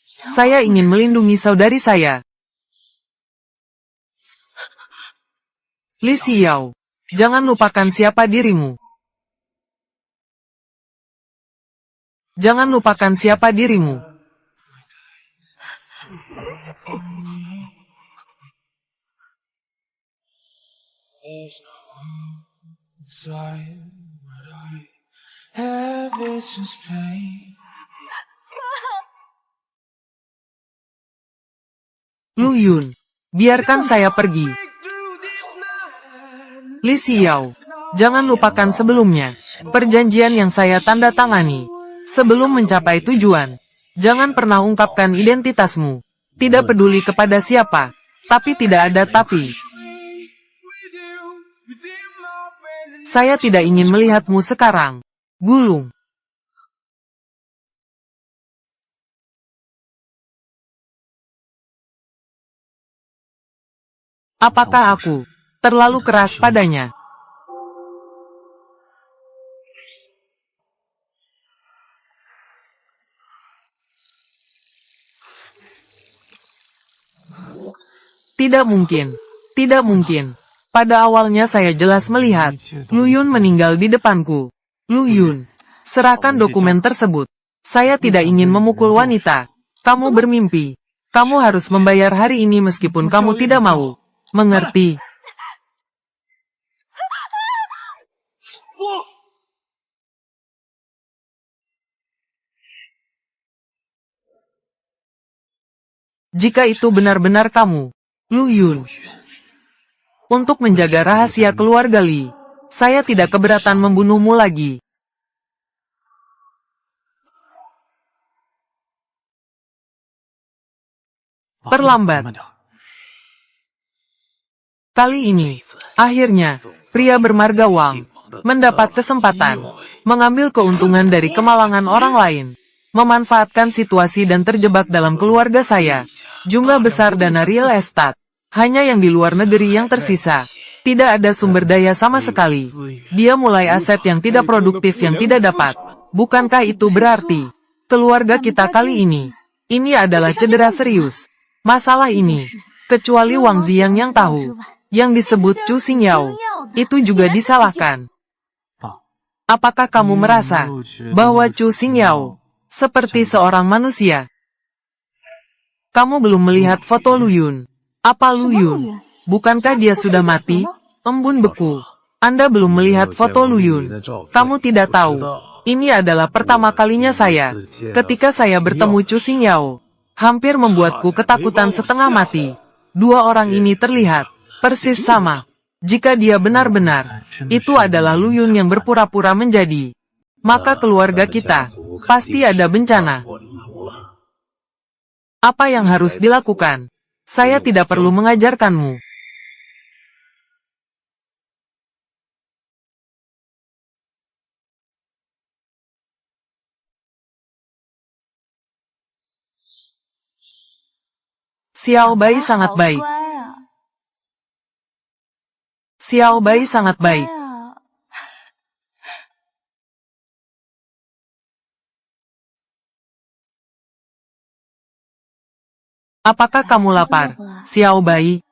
Saya ingin melindungi saudari saya. Li Xiao, jangan lupakan siapa dirimu. Jangan lupakan siapa dirimu. Lu Yun, biarkan saya pergi. Li Xiao, jangan lupakan sebelumnya, perjanjian yang saya tanda tangani. Sebelum mencapai tujuan, jangan pernah ungkapkan identitasmu. Tidak peduli kepada siapa, tapi tidak ada tapi. Saya tidak ingin melihatmu sekarang. Gulung. Apakah aku terlalu keras padanya? Tidak mungkin. Tidak mungkin. Pada awalnya saya jelas melihat Lu Yun meninggal di depanku. Lu Yun, serahkan dokumen tersebut. Saya tidak ingin memukul wanita. Kamu bermimpi. Kamu harus membayar hari ini meskipun kamu tidak mau. Mengerti? Jika itu benar-benar kamu, Lu Yun. Untuk menjaga rahasia keluarga Li, saya tidak keberatan membunuhmu lagi. Perlambat. Kali ini, akhirnya, pria bermarga Wang mendapat kesempatan mengambil keuntungan dari kemalangan orang lain, memanfaatkan situasi dan terjebak dalam keluarga saya. Jumlah besar dana real estate, hanya yang di luar negeri yang tersisa. Tidak ada sumber daya sama sekali. Dia mulai aset yang tidak produktif yang tidak dapat. Bukankah itu berarti keluarga kita kali ini adalah cedera serius? Masalah ini, kecuali Wang Ziyang yang tahu, yang disebut Chu Xingyao, itu juga disalahkan. Apakah kamu merasa bahwa Chu Xingyao seperti seorang manusia? Kamu belum melihat foto Lu Yun. Apa Lu Yun? Bukankah dia sudah mati? Embun beku. Anda belum melihat foto Lu Yun. Kamu tidak tahu. Ini adalah pertama kalinya saya. Ketika saya bertemu Chu Xingyao, hampir membuatku ketakutan setengah mati. Dua orang ini terlihat persis sama. Jika dia benar-benar, itu adalah Lu Yun yang berpura-pura menjadi, maka keluarga kita pasti ada bencana. Apa yang harus dilakukan? Saya tidak perlu mengajarkanmu. Xiao Bai sangat baik. Xiao Bai sangat baik. Apakah kamu lapar, Xiao Bai?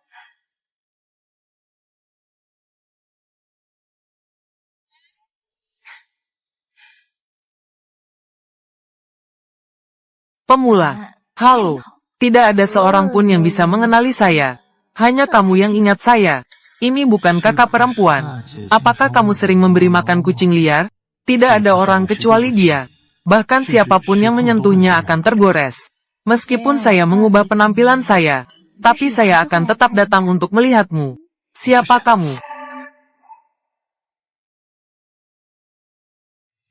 Pemula. Halo. Tidak ada seorang pun yang bisa mengenali saya. Hanya kamu yang ingat saya. Ini bukan kakak perempuan. Apakah kamu sering memberi makan kucing liar? Tidak ada orang kecuali dia. Bahkan siapapun yang menyentuhnya akan tergores. Meskipun saya mengubah penampilan saya, tapi saya akan tetap datang untuk melihatmu. Siapa kamu?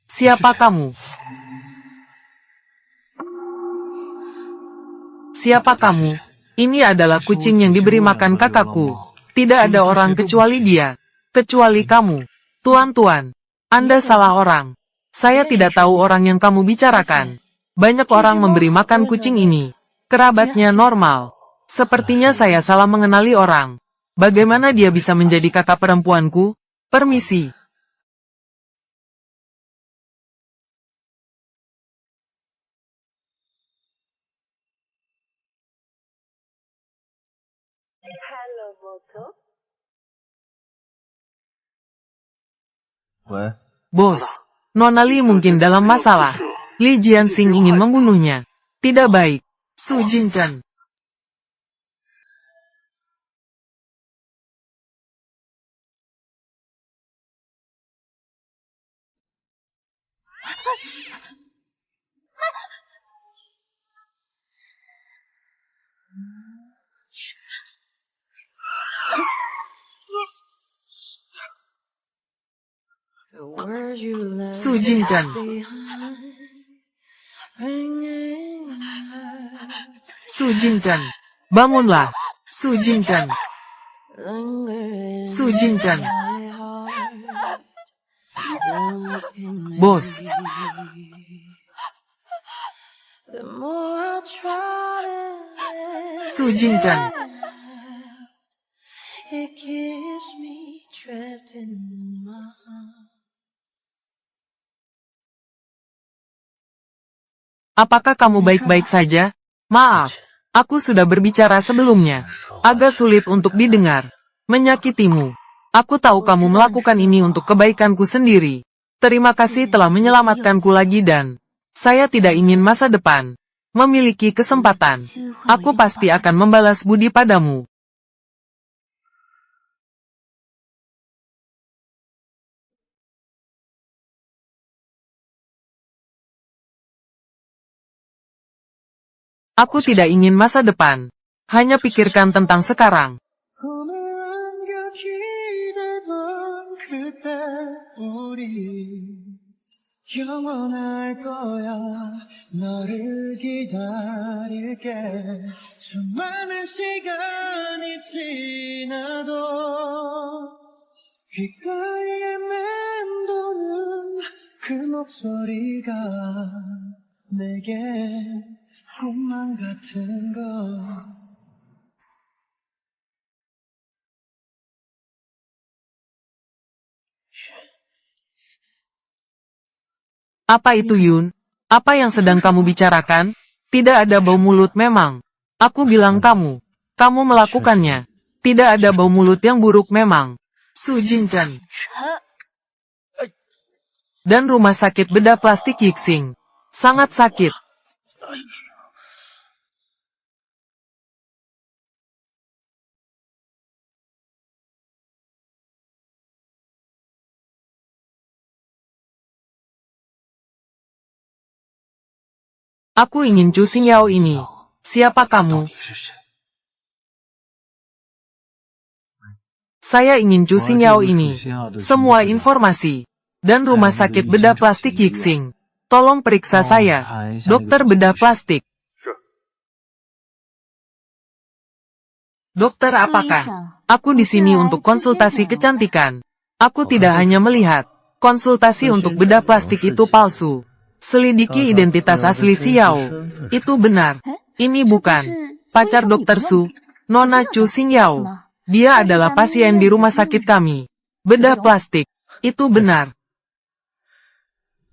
Siapa kamu? Siapa kamu? Ini adalah kucing yang diberi makan kakakku. Tidak ada orang kecuali dia. Kecuali kamu. Tuan-tuan, Anda salah orang. Saya tidak tahu orang yang kamu bicarakan. Banyak orang memberi makan kucing ini. Kerabatnya normal. Sepertinya saya salah mengenali orang. Bagaimana dia bisa menjadi kakak perempuanku? Permisi. Bos, Nona Li mungkin dalam masalah. Li Jianxing ingin membunuhnya. Tidak baik. Su Jinchan. Su Jinchan. Su Jinchan. Bangunlah. Su Jinchan. Su Jinchan. Bos. Su Jinchan. Apakah kamu baik-baik saja? Maaf, aku sudah berbicara sebelumnya. Agak sulit untuk didengar. Menyakitimu. Aku tahu kamu melakukan ini untuk kebaikanku sendiri. Terima kasih telah menyelamatkanku lagi dan saya tidak ingin masa depan memiliki kesempatan. Aku pasti akan membalas budi padamu. Aku tidak ingin masa depan. Hanya pikirkan tentang sekarang. Apa itu Yun? Apa yang sedang kamu bicarakan? Tidak ada bau mulut memang. Aku bilang kamu melakukannya. Tidak ada bau mulut yang buruk memang. Su Jinchan. Dan rumah sakit bedah plastik Yixing. Sangat sakit. Aku ingin Chu Xingyao ini. Siapa kamu? Saya ingin Chu Xingyao ini. Semua informasi. Dan rumah sakit bedah plastik Yixing. Tolong periksa saya. Dokter bedah plastik. Dokter apakah? Aku di sini untuk konsultasi kecantikan. Aku tidak hanya melihat. Konsultasi untuk bedah plastik itu palsu. Selidiki identitas asli Xiao. Itu benar. Ini bukan pacar Dokter Su, Nona Chu Xingyao. Dia adalah pasien di rumah sakit kami. Bedah plastik. Itu benar.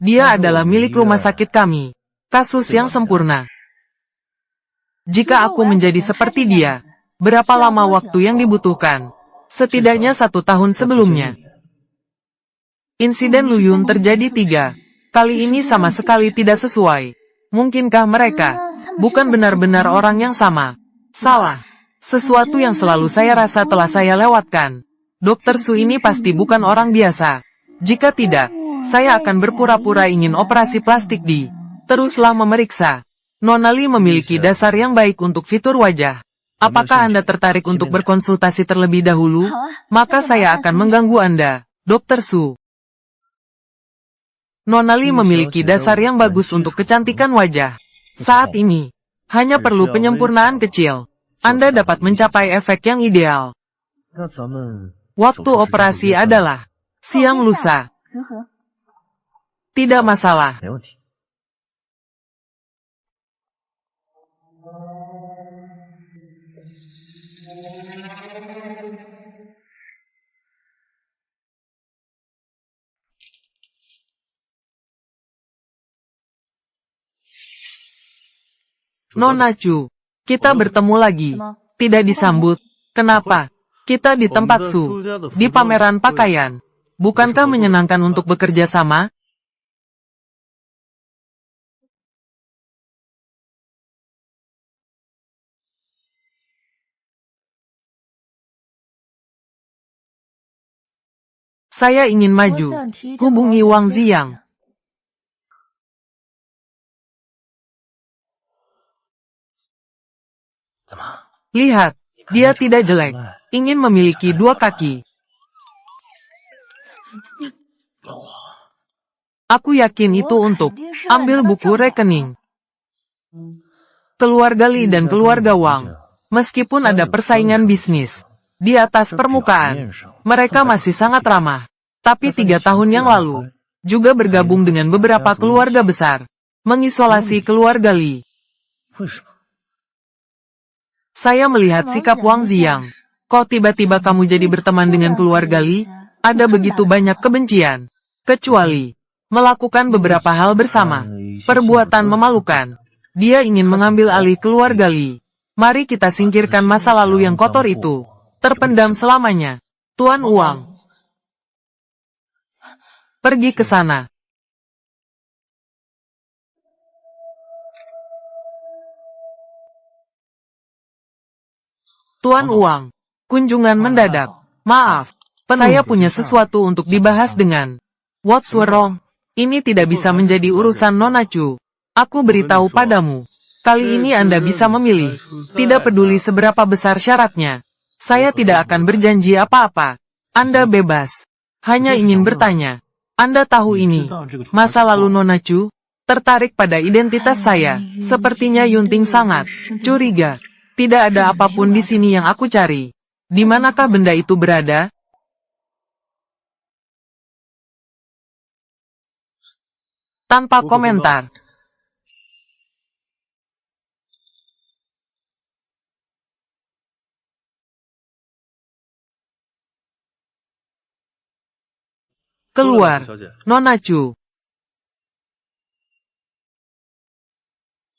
Dia adalah milik rumah sakit kami. Kasus yang sempurna. Jika aku menjadi seperti dia, berapa lama waktu yang dibutuhkan? Setidaknya 1 tahun sebelumnya. Insiden Luyun terjadi 3. Kali ini sama sekali tidak sesuai. Mungkinkah mereka bukan benar-benar orang yang sama? Salah. Sesuatu yang selalu saya rasa telah saya lewatkan. Dokter Su ini pasti bukan orang biasa. Jika tidak, saya akan berpura-pura ingin operasi plastik di. Teruslah memeriksa. Nona Li memiliki dasar yang baik untuk fitur wajah. Apakah Anda tertarik untuk berkonsultasi terlebih dahulu? Maka saya akan mengganggu Anda, Dokter Su. Nona Li memiliki dasar yang bagus untuk kecantikan wajah. Saat ini, hanya perlu penyempurnaan kecil. Anda dapat mencapai efek yang ideal. Waktu operasi adalah siang lusa. 如何？ Tidak masalah. 没问题。Nona Chu, kita bertemu lagi. 怎么？ Tidak disambut. Kenapa? Kita di tempat Su, di pameran pakaian. Bukankah menyenangkan untuk bekerja sama? Saya ingin 我 maju. 想提前 Hubungi 和 Wang 姐姐 Ziyang. 讲 怎么？ Lihat, dia tidak jelek. Ingin memiliki 2 kaki. Aku yakin itu untuk ambil buku rekening. Keluarga Li dan keluarga Wang, meskipun ada persaingan bisnis di atas permukaan, mereka masih sangat ramah. Tapi 3 tahun yang lalu, juga bergabung dengan beberapa keluarga besar, mengisolasi keluarga Li. 为什么？ Saya melihat sikap Wang Ziyang. Kok tiba-tiba kamu jadi berteman dengan keluarga Li? Ada begitu banyak kebencian. Kecuali melakukan beberapa hal bersama. Perbuatan memalukan. Dia ingin mengambil alih keluarga Li. Mari kita singkirkan masa lalu yang kotor itu. Terpendam selamanya. Tuan Wang. Pergi ke sana. Tuan Wang. Kunjungan mendadak. Maaf. Saya punya sesuatu untuk dibahas dengan What's wrong? Ini tidak bisa menjadi urusan Nona Chu. Aku beritahu padamu. Kali ini Anda bisa memilih. Tidak peduli seberapa besar syaratnya. Saya tidak akan berjanji apa-apa. Anda bebas. Hanya ingin bertanya. Anda tahu ini. Masa lalu Nona Chu? Tertarik pada identitas saya. Sepertinya Yunting sangat curiga. Tidak ada apapun di sini yang aku cari. Di manakah benda itu berada? Tanpa komentar. Keluar, Nona Chu.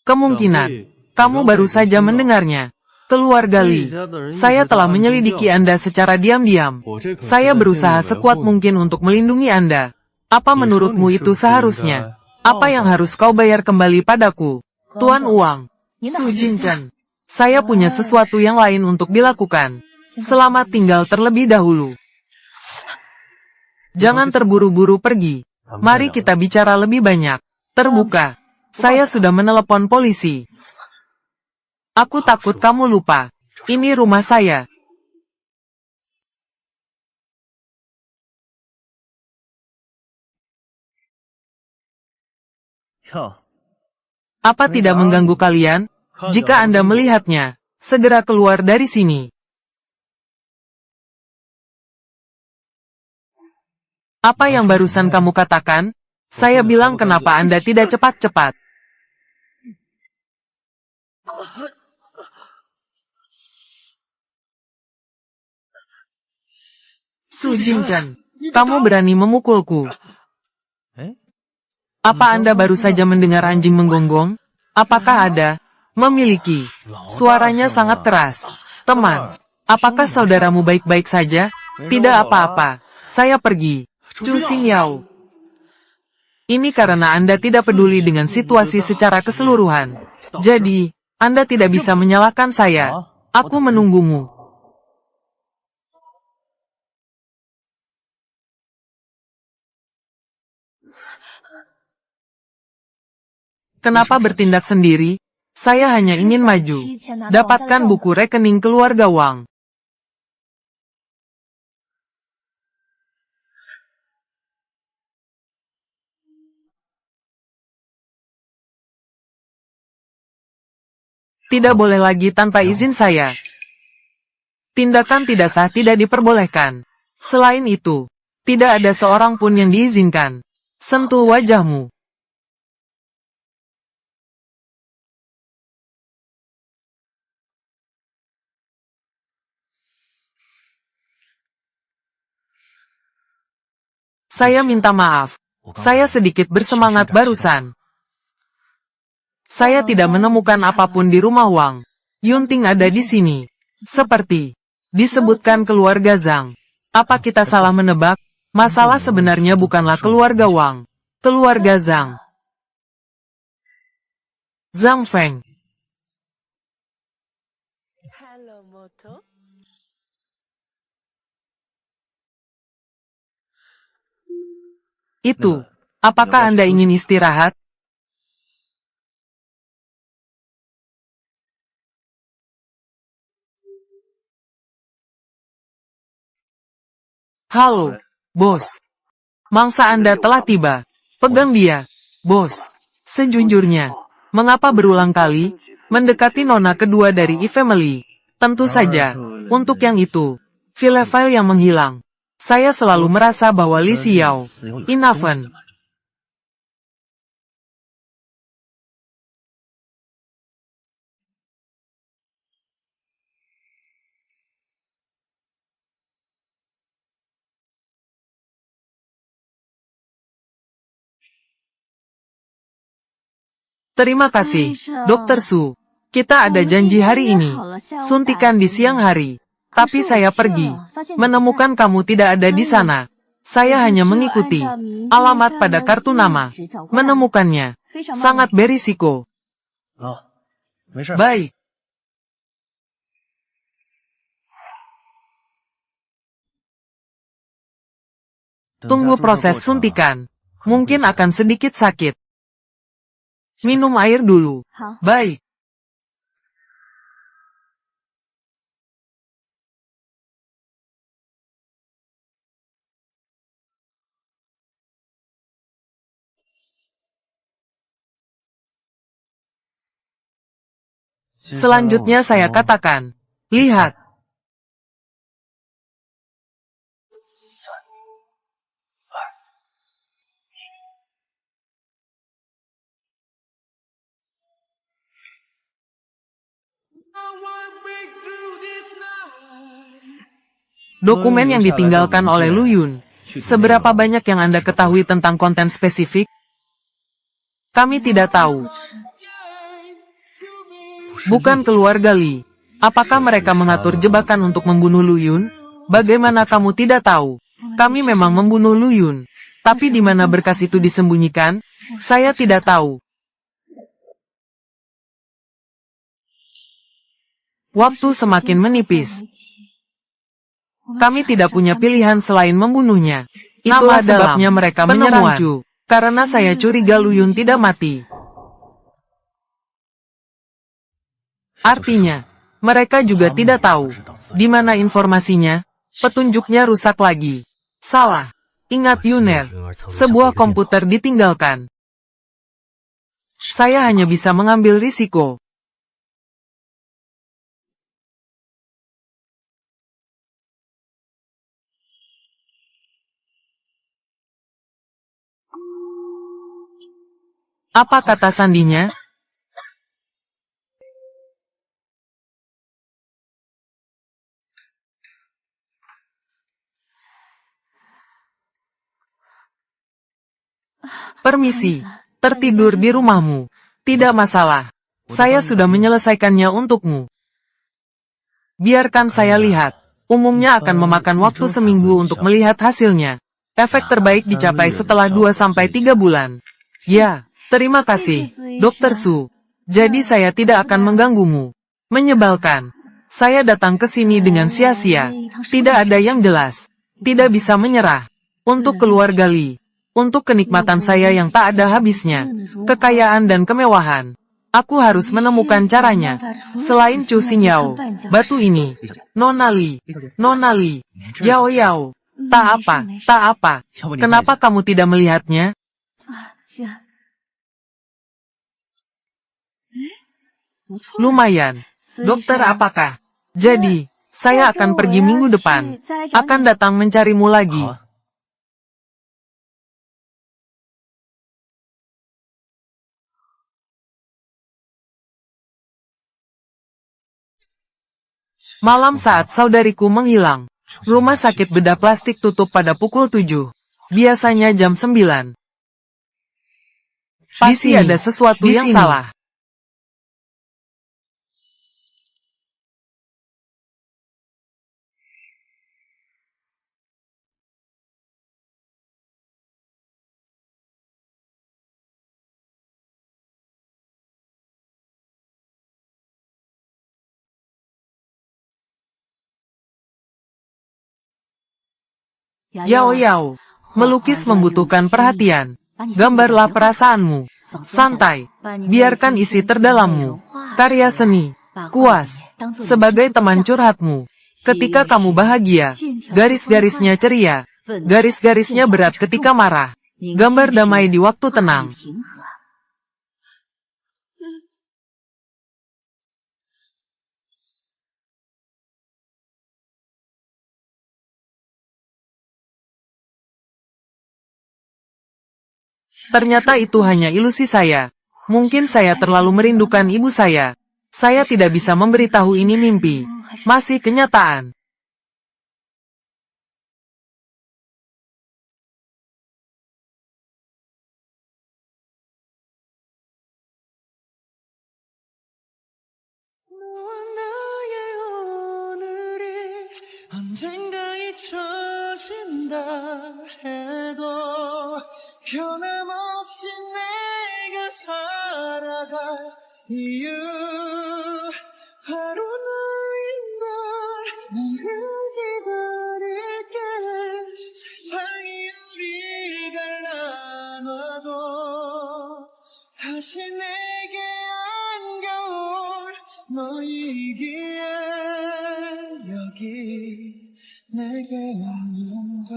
Kemungkinan, kamu baru saja mendengarnya. Keluarga Li, saya telah menyelidiki Anda secara diam-diam. Saya berusaha sekuat mungkin untuk melindungi Anda. Apa menurutmu itu seharusnya? Apa yang harus kau bayar kembali padaku? Tuan Wang, Su Jinchen. Saya punya sesuatu yang lain untuk dilakukan. Selamat tinggal terlebih dahulu. Jangan terburu-buru pergi. Mari kita bicara lebih banyak. Terbuka. Saya sudah menelepon polisi. Aku takut kamu lupa. Ini rumah saya. Apa tidak mengganggu kalian? Jika Anda melihatnya, segera keluar dari sini. Apa yang barusan kamu katakan? Saya bilang kenapa Anda tidak cepat-cepat. Su Jinchen, kamu berani memukulku. Apa Anda baru saja mendengar anjing menggonggong? Apakah ada? Memiliki. Suaranya sangat keras. Teman, apakah saudaramu baik-baik saja? Tidak apa-apa. Saya pergi. Chu Xingyao. Ini karena Anda tidak peduli dengan situasi secara keseluruhan. Jadi, Anda tidak bisa menyalahkan saya. Aku menunggumu. Kenapa bertindak sendiri? Saya hanya ingin maju. Dapatkan buku rekening keluarga Wang. Tidak boleh lagi tanpa izin saya. Tindakan tidak sah tidak diperbolehkan. Selain itu, tidak ada seorang pun yang diizinkan. Sentuh wajahmu. Saya minta maaf. Saya sedikit bersemangat barusan. Saya tidak menemukan apapun di rumah Wang. Yunting ada di sini. Seperti disebutkan keluarga Zhang. Apa kita salah menebak? Masalah sebenarnya bukanlah keluarga Wang. Keluarga Zhang. Zhang Feng. Hello, Moto. Itu. Apakah Anda ingin istirahat? Halo, bos. Mangsa Anda telah tiba. Pegang dia, bos. Sejujurnya, mengapa berulang kali mendekati nona kedua dari E-Family? Tentu saja, untuk yang itu, file-file yang menghilang. Saya selalu merasa bahwa Li Xiao, Inaven. Terima kasih, Dr. Su. Kita ada janji hari ini. Suntikan di siang hari. Tapi saya pergi. Menemukan kamu tidak ada di sana. Saya hanya mengikuti alamat pada kartu nama. Menemukannya sangat berisiko. Baik. Tunggu proses suntikan. Mungkin akan sedikit sakit. Minum air dulu. Baik. Selanjutnya saya katakan, lihat. Dokumen yang ditinggalkan oleh Lu Yun. Seberapa banyak yang Anda ketahui tentang konten spesifik? Kami tidak tahu. Bukan keluarga Li. Apakah mereka mengatur jebakan untuk membunuh Lu Yun? Bagaimana kamu tidak tahu? Kami memang membunuh Lu Yun. Tapi di mana berkas itu disembunyikan? Saya tidak tahu. Waktu semakin menipis. Kami tidak punya pilihan selain membunuhnya. Itulah sebabnya mereka menyerang Chu. Karena saya curiga Lu Yun tidak mati. Artinya, mereka juga tidak tahu di mana informasinya. Petunjuknya rusak lagi. Salah. Ingat Yuner, sebuah komputer ditinggalkan. Saya hanya bisa mengambil risiko. Apa kata sandinya? Permisi, tertidur di rumahmu. Tidak masalah. Saya sudah menyelesaikannya untukmu. Biarkan saya lihat. Umumnya akan memakan waktu seminggu untuk melihat hasilnya. Efek terbaik dicapai setelah 2-3 bulan. Ya, terima kasih, Dr. Su. Jadi saya tidak akan mengganggumu. Menyebalkan. Saya datang ke sini dengan sia-sia. Tidak ada yang jelas. Tidak bisa menyerah. Untuk keluarga Li. Untuk kenikmatan saya yang tak ada habisnya. Kekayaan dan kemewahan. Aku harus menemukan caranya. Selain Chu Xingyao, batu ini. Nona Li. Nona Li. Yao Yao. Tak apa. Kenapa kamu tidak melihatnya? Lumayan. Dokter apakah? Jadi, Saya akan pergi minggu depan. Akan datang mencarimu lagi. 好啊， Malam saat saudariku menghilang. Rumah sakit bedah plastik tutup pada pukul 7. Biasanya jam 9. Pasti ada sesuatu yang salah. Yao Yao, melukis membutuhkan perhatian. Gambarlah perasaanmu. Santai. Biarkan isi terdalammu. Karya seni. Kuas. Sebagai teman curhatmu. Ketika kamu bahagia, garis-garisnya ceria. Garis-garisnya berat ketika marah. Gambar damai di waktu tenang. Ternyata itu hanya ilusi saya. Mungkin saya terlalu merindukan ibu saya. Saya tidak bisa memberitahu ini mimpi. Masih kenyataan. 너와 나의 오늘이 언젠가 잊혀진다 해도 변함없이 내가 살아갈 이유 바로 너인 걸 너를 기다릴게 세상이 우리 갈라놔도 다시 내게 안겨올 너이기에 여기 내게 오면 돼.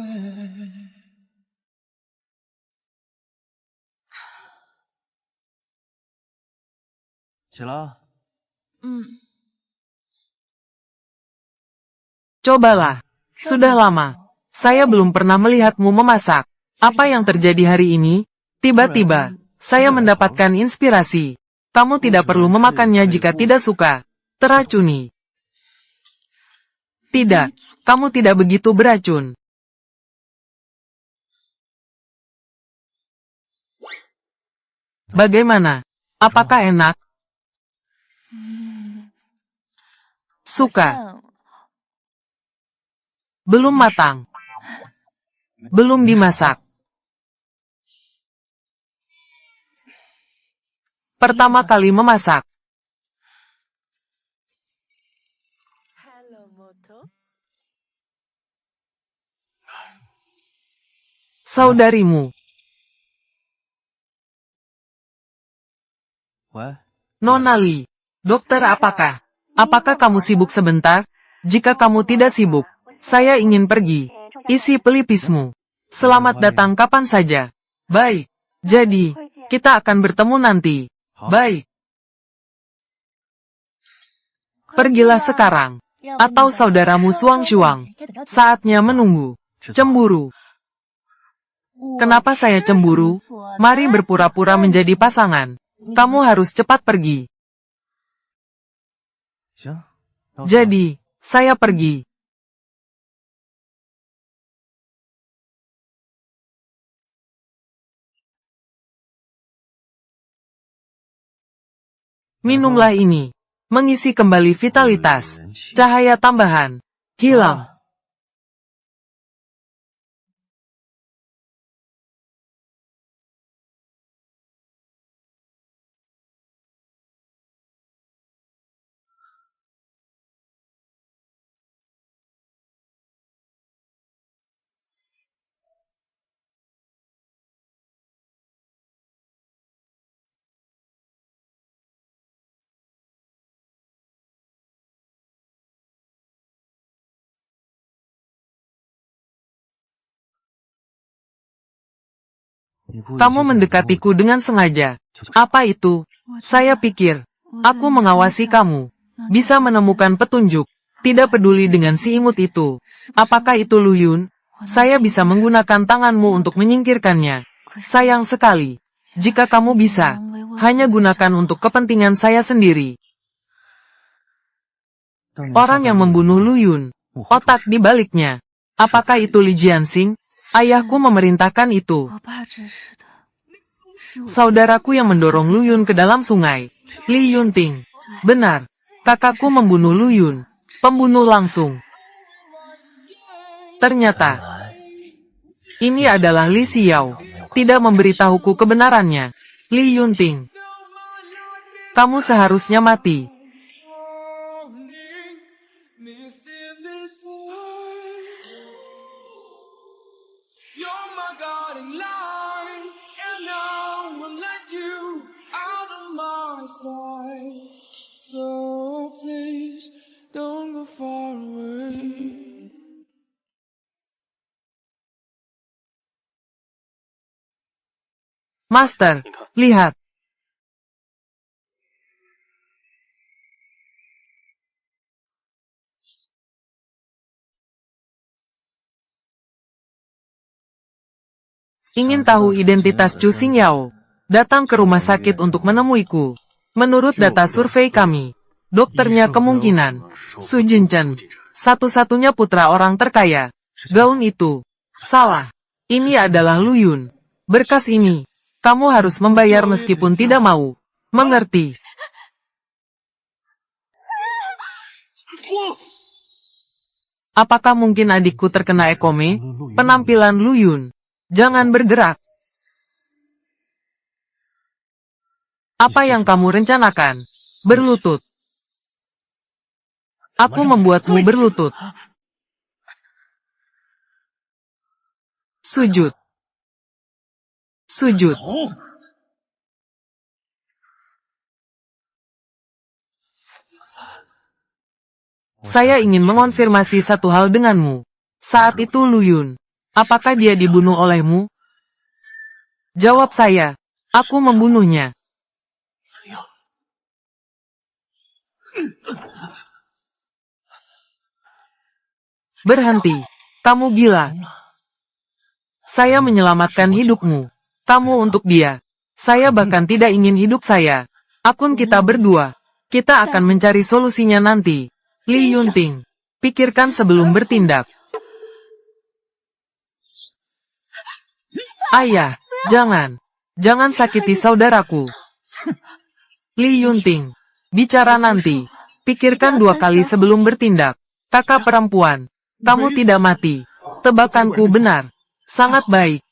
Cobalah. Sudah lama. Saya belum pernah melihatmu memasak. Apa yang terjadi hari ini? Tiba-tiba, saya mendapatkan inspirasi. Kamu tidak perlu memakannya jika tidak suka. Teracuni. Tidak, kamu tidak begitu beracun. Bagaimana? Apakah enak? Suka. Belum matang. Belum dimasak. Pertama kali memasak. Hello, Moto. Saudarimu. Nona Li. Dokter apakah? Apakah kamu sibuk sebentar? Jika kamu tidak sibuk, saya ingin pergi. Isi pelipismu. Selamat datang kapan saja. Baik. Jadi, kita akan bertemu nanti. Baik. Pergilah sekarang. Atau saudaramu Suang-Shuang. Saatnya menunggu. Cemburu. Kenapa saya cemburu? Mari berpura-pura menjadi pasangan. Kamu harus cepat pergi. Jadi, saya pergi. Minumlah ini. Mengisi kembali vitalitas. Cahaya tambahan. Hilang. Kamu mendekatiku dengan sengaja. Apa itu? Saya pikir, aku mengawasi kamu. Bisa menemukan petunjuk. Tidak peduli dengan si imut itu. Apakah itu Lu Yun? Saya bisa menggunakan tanganmu untuk menyingkirkannya. Sayang sekali. Jika kamu bisa, hanya gunakan untuk kepentingan saya sendiri. Orang yang membunuh Lu Yun. Otak di baliknya. Apakah itu Li Jianxing? Ayahku memerintahkan itu. Saudaraku yang mendorong Lu Yun ke dalam sungai. Li Yunting. Benar. Kakakku membunuh Lu Yun. Pembunuh langsung. Ternyata, ini adalah Li Xiao. Tidak memberitahuku kebenarannya. Li Yunting. Kamu seharusnya mati. So please don't go far away. Master, lihat. Ingin tahu identitas Chu Xingyao? Datang ke rumah sakit untuk menemuiku. Menurut data survei kami, dokternya kemungkinan Su Jinchen, satu-satunya putra orang terkaya. Gaun itu salah. Ini adalah Lu Yun. Berkas ini, kamu harus membayar meskipun tidak mau. Mengerti? Apakah mungkin adikku terkena ekome? Penampilan Lu Yun. Jangan bergerak. Apa yang kamu rencanakan? Berlutut. Aku membuatmu berlutut. Sujud. Sujud. Saya ingin mengonfirmasi satu hal denganmu. Saat itu Lu Yun, apakah dia dibunuh olehmu? Jawab saya. Aku membunuhnya. Berhenti. Kamu gila. Saya menyelamatkan hidupmu. Kamu untuk dia. Saya bahkan tidak ingin hidup saya. Akun kita berdua. Kita akan mencari solusinya nanti. Li Yunting. Pikirkan sebelum bertindak. Ayah, jangan. Jangan sakiti saudaraku. Li Yunting. Bicara nanti. Pikirkan 2 kali sebelum bertindak. Kakak perempuan. Kamu tidak mati. Tebakanku benar. Sangat baik.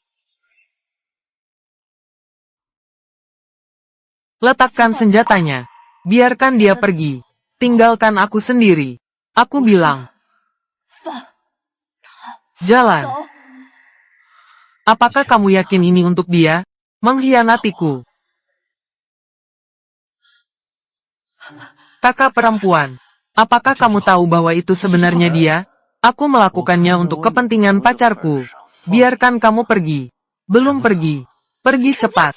Letakkan senjatanya. Biarkan dia pergi. Tinggalkan aku sendiri. Aku bilang. Jalan. Apakah kamu yakin ini untuk dia? Mengkhianatiku. Kakak perempuan. Apakah kamu tahu bahwa itu sebenarnya dia? Aku melakukannya untuk kepentingan pacarku. Biarkan kamu pergi. Belum pergi. Pergi cepat.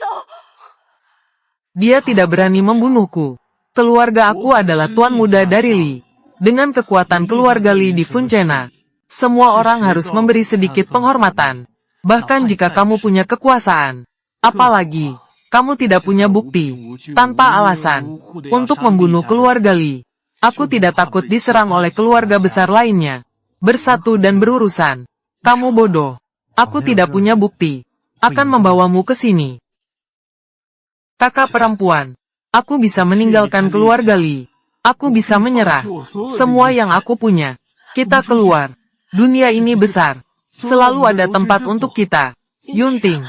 Dia tidak berani membunuhku. Keluarga aku adalah tuan muda dari Li. Dengan kekuatan keluarga Li di Funcena, semua orang harus memberi sedikit penghormatan. Bahkan jika kamu punya kekuasaan. Apalagi, kamu tidak punya bukti, tanpa alasan, untuk membunuh keluarga Li. Aku tidak takut diserang oleh keluarga besar lainnya. Bersatu dan berurusan. Kamu bodoh. Aku tidak punya bukti. Akan membawamu ke sini. Kakak perempuan. Aku bisa meninggalkan keluarga Li. Aku bisa menyerah. Semua yang aku punya. Kita keluar. Dunia ini besar. Selalu ada tempat untuk kita. Yunting.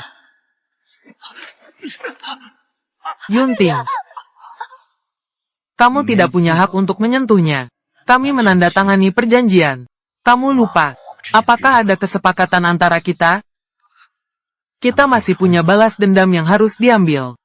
Yunting. Kamu tidak punya hak untuk menyentuhnya. Kami menandatangani perjanjian. Kamu lupa. Apakah ada kesepakatan antara kita? Kita masih punya balas dendam yang harus diambil.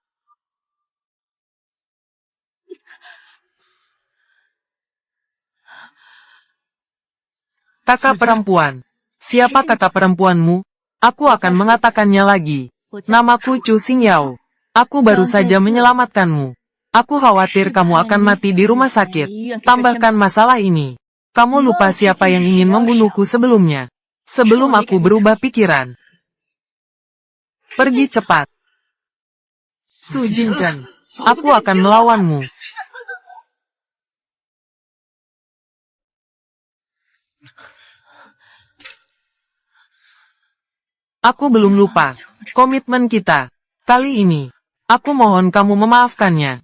Kakak perempuan. Siapa kakak perempuanmu? Aku akan mengatakannya lagi. Namaku Chu Xingyao. Aku baru saja menyelamatkanmu. Aku khawatir kamu akan mati di rumah sakit. Tambahkan masalah ini. Kamu lupa siapa yang ingin membunuhku sebelumnya. Sebelum aku berubah pikiran. Pergi cepat. Su Jinchen, aku akan melawanmu. Aku belum lupa komitmen kita. Kali ini, aku mohon kamu memaafkannya.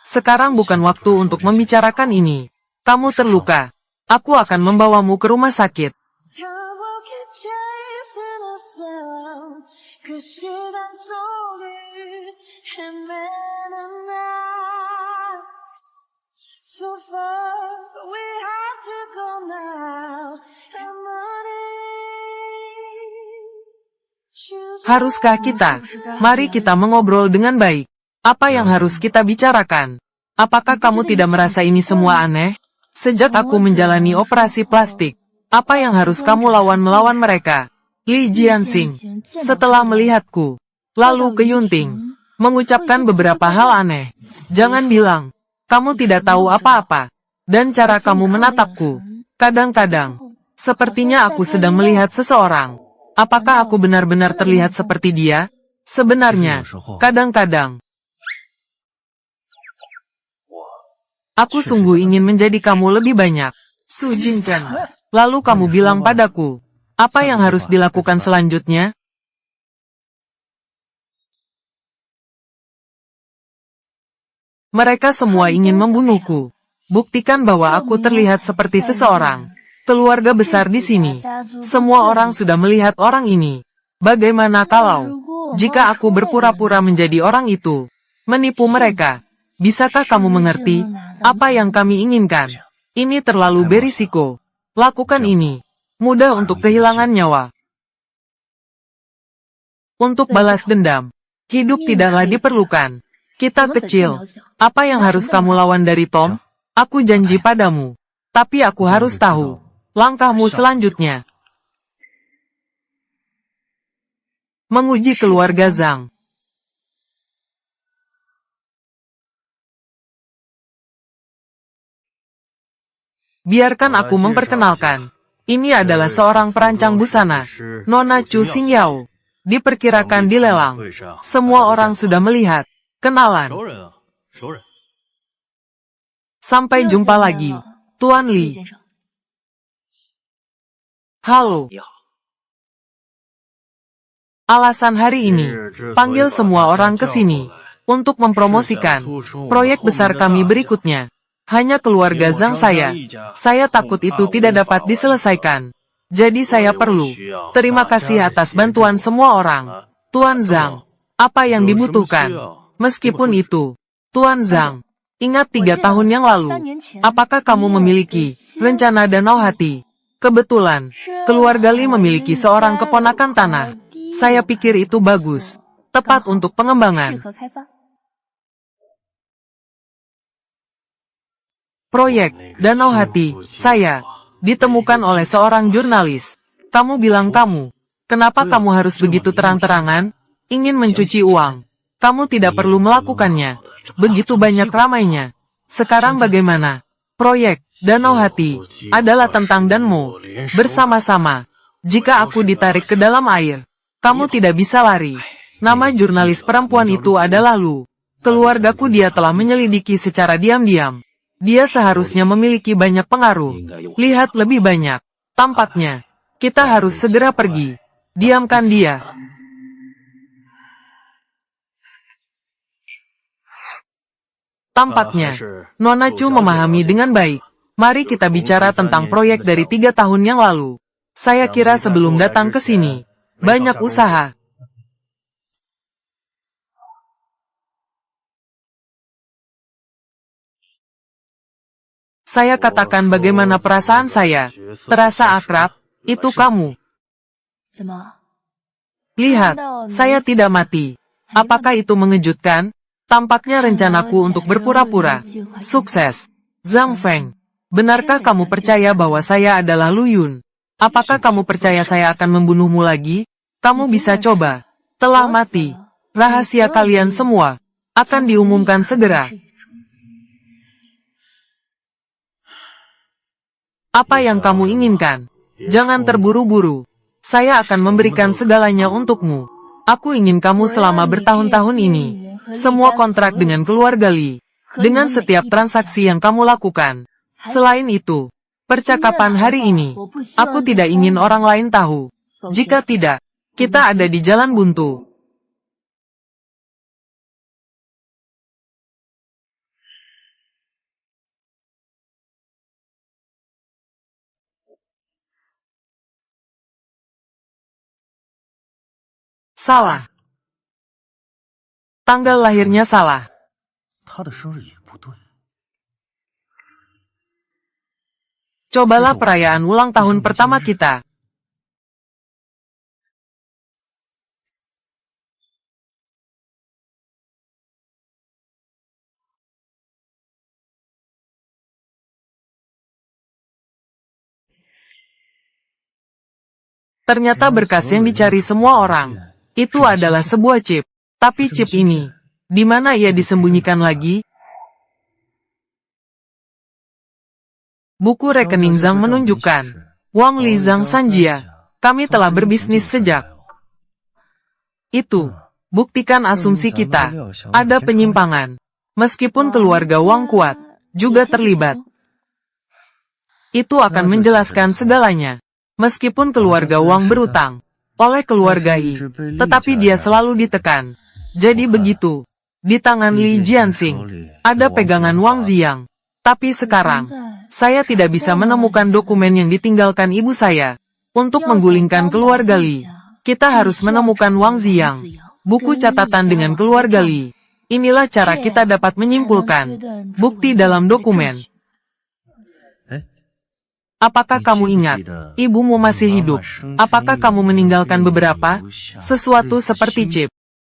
Sekarang bukan waktu untuk membicarakan ini. Kamu terluka. Aku akan membawamu ke rumah sakit. Haruskah kita? Mari kita mengobrol dengan baik. Apa yang harus kita bicarakan? Apakah kamu tidak merasa ini semua aneh? Sejak aku menjalani operasi plastik, apa yang harus kamu lawan melawan mereka? Li Jianxing, setelah melihatku, lalu ke Yunting, mengucapkan beberapa hal aneh. Jangan bilang, kamu tidak tahu apa-apa. Dan cara kamu menatapku, kadang-kadang, sepertinya aku sedang melihat seseorang. Apakah aku benar-benar terlihat seperti dia? Sebenarnya, kadang-kadang, aku sungguh ingin menjadi kamu lebih banyak. Su Jinchen. Lalu kamu bilang padaku, apa yang harus dilakukan selanjutnya? Mereka semua ingin membunuhku. Buktikan bahwa aku terlihat seperti seseorang. Keluarga besar di sini. Semua orang sudah melihat orang ini. Bagaimana kalau, jika aku berpura-pura menjadi orang itu, menipu mereka? Bisakah kamu mengerti apa yang kami inginkan? Ini terlalu berisiko. Lakukan ini. Mudah untuk kehilangan nyawa. Untuk balas dendam. Hidup tidaklah diperlukan. Kita kecil. Apa yang harus kamu lawan dari Tom? Aku janji padamu. Tapi aku harus tahu langkahmu selanjutnya. Menguji keluarga Zhang. Biarkan aku memperkenalkan. Ini adalah seorang perancang busana, Nona Chu Xingyao. Diperkirakan dilelang. Semua orang sudah melihat. Kenalan. Sampai jumpa lagi, Tuan Li. Halo. Alasan hari ini, panggil semua orang ke sini untuk mempromosikan proyek besar kami berikutnya. Hanya keluarga Zhang saya takut itu tidak dapat diselesaikan. Jadi saya perlu terima kasih atas bantuan semua orang. Tuan Zhang, apa yang dibutuhkan? Meskipun itu, Tuan Zhang, ingat 3 tahun yang lalu, apakah kamu memiliki rencana danau hati? Kebetulan, keluarga Li memiliki seorang keponakan tanah. Saya pikir itu bagus, tepat untuk pengembangan. Proyek Danau Hati, saya, ditemukan oleh seorang jurnalis. Kamu bilang kenapa kamu harus begitu terang-terangan? Ingin mencuci uang. Kamu tidak perlu melakukannya. Begitu banyak ramainya. Sekarang bagaimana? Proyek Danau Hati adalah tentang Danmo. Bersama-sama. Jika aku ditarik ke dalam air, kamu tidak bisa lari. Nama jurnalis perempuan itu adalah Lu. Keluargaku dia telah menyelidiki secara diam-diam. Dia seharusnya memiliki banyak pengaruh. Lihat lebih banyak. Tampaknya, kita harus segera pergi. Diamkan dia. Tampaknya, Nona Chu memahami dengan baik. Mari kita bicara tentang proyek dari 3 tahun yang lalu. Saya kira sebelum datang ke sini, banyak usaha. Saya katakan bagaimana perasaan saya. Terasa akrab, itu kamu. Lihat, saya tidak mati. Apakah itu mengejutkan? Tampaknya rencanaku untuk berpura-pura sukses. Zhang Feng, benarkah kamu percaya bahwa saya adalah Lu Yun? Apakah kamu percaya saya akan membunuhmu lagi? Kamu bisa coba. Telah mati. Rahasia kalian semua akan diumumkan segera. Apa yang kamu inginkan? Jangan terburu-buru. Saya akan memberikan segalanya untukmu. Aku ingin kamu selama bertahun-tahun ini. Semua kontrak dengan keluarga Li. Dengan setiap transaksi yang kamu lakukan. Selain itu, percakapan hari ini, aku tidak ingin orang lain tahu. Jika tidak, kita ada di jalan buntu. Salah. Tanggal lahirnya salah. Cobalah perayaan ulang tahun pertama kita. Ternyata berkas yang dicari semua orang, itu adalah sebuah chip. Tapi chip ini, di mana ia disembunyikan lagi? Buku rekening Zhang menunjukkan, Wang Li Zhang Sanjia, kami telah berbisnis sejak. Itu, buktikan asumsi kita, ada penyimpangan. Meskipun keluarga Wang kuat, juga terlibat. Itu akan menjelaskan segalanya. Meskipun keluarga Wang berutang oleh keluarga Yi, tetapi dia selalu ditekan. Jadi begitu, di tangan Li Jianxing, ada pegangan Wang Ziyang. Tapi sekarang, saya tidak bisa menemukan dokumen yang ditinggalkan ibu saya. Untuk menggulingkan keluarga Li, kita harus menemukan Wang Ziyang. Buku catatan dengan keluarga Li. Inilah cara kita dapat menyimpulkan bukti dalam dokumen. Apakah kamu ingat, ibumu masih hidup? Apakah kamu meninggalkan beberapa sesuatu seperti chip?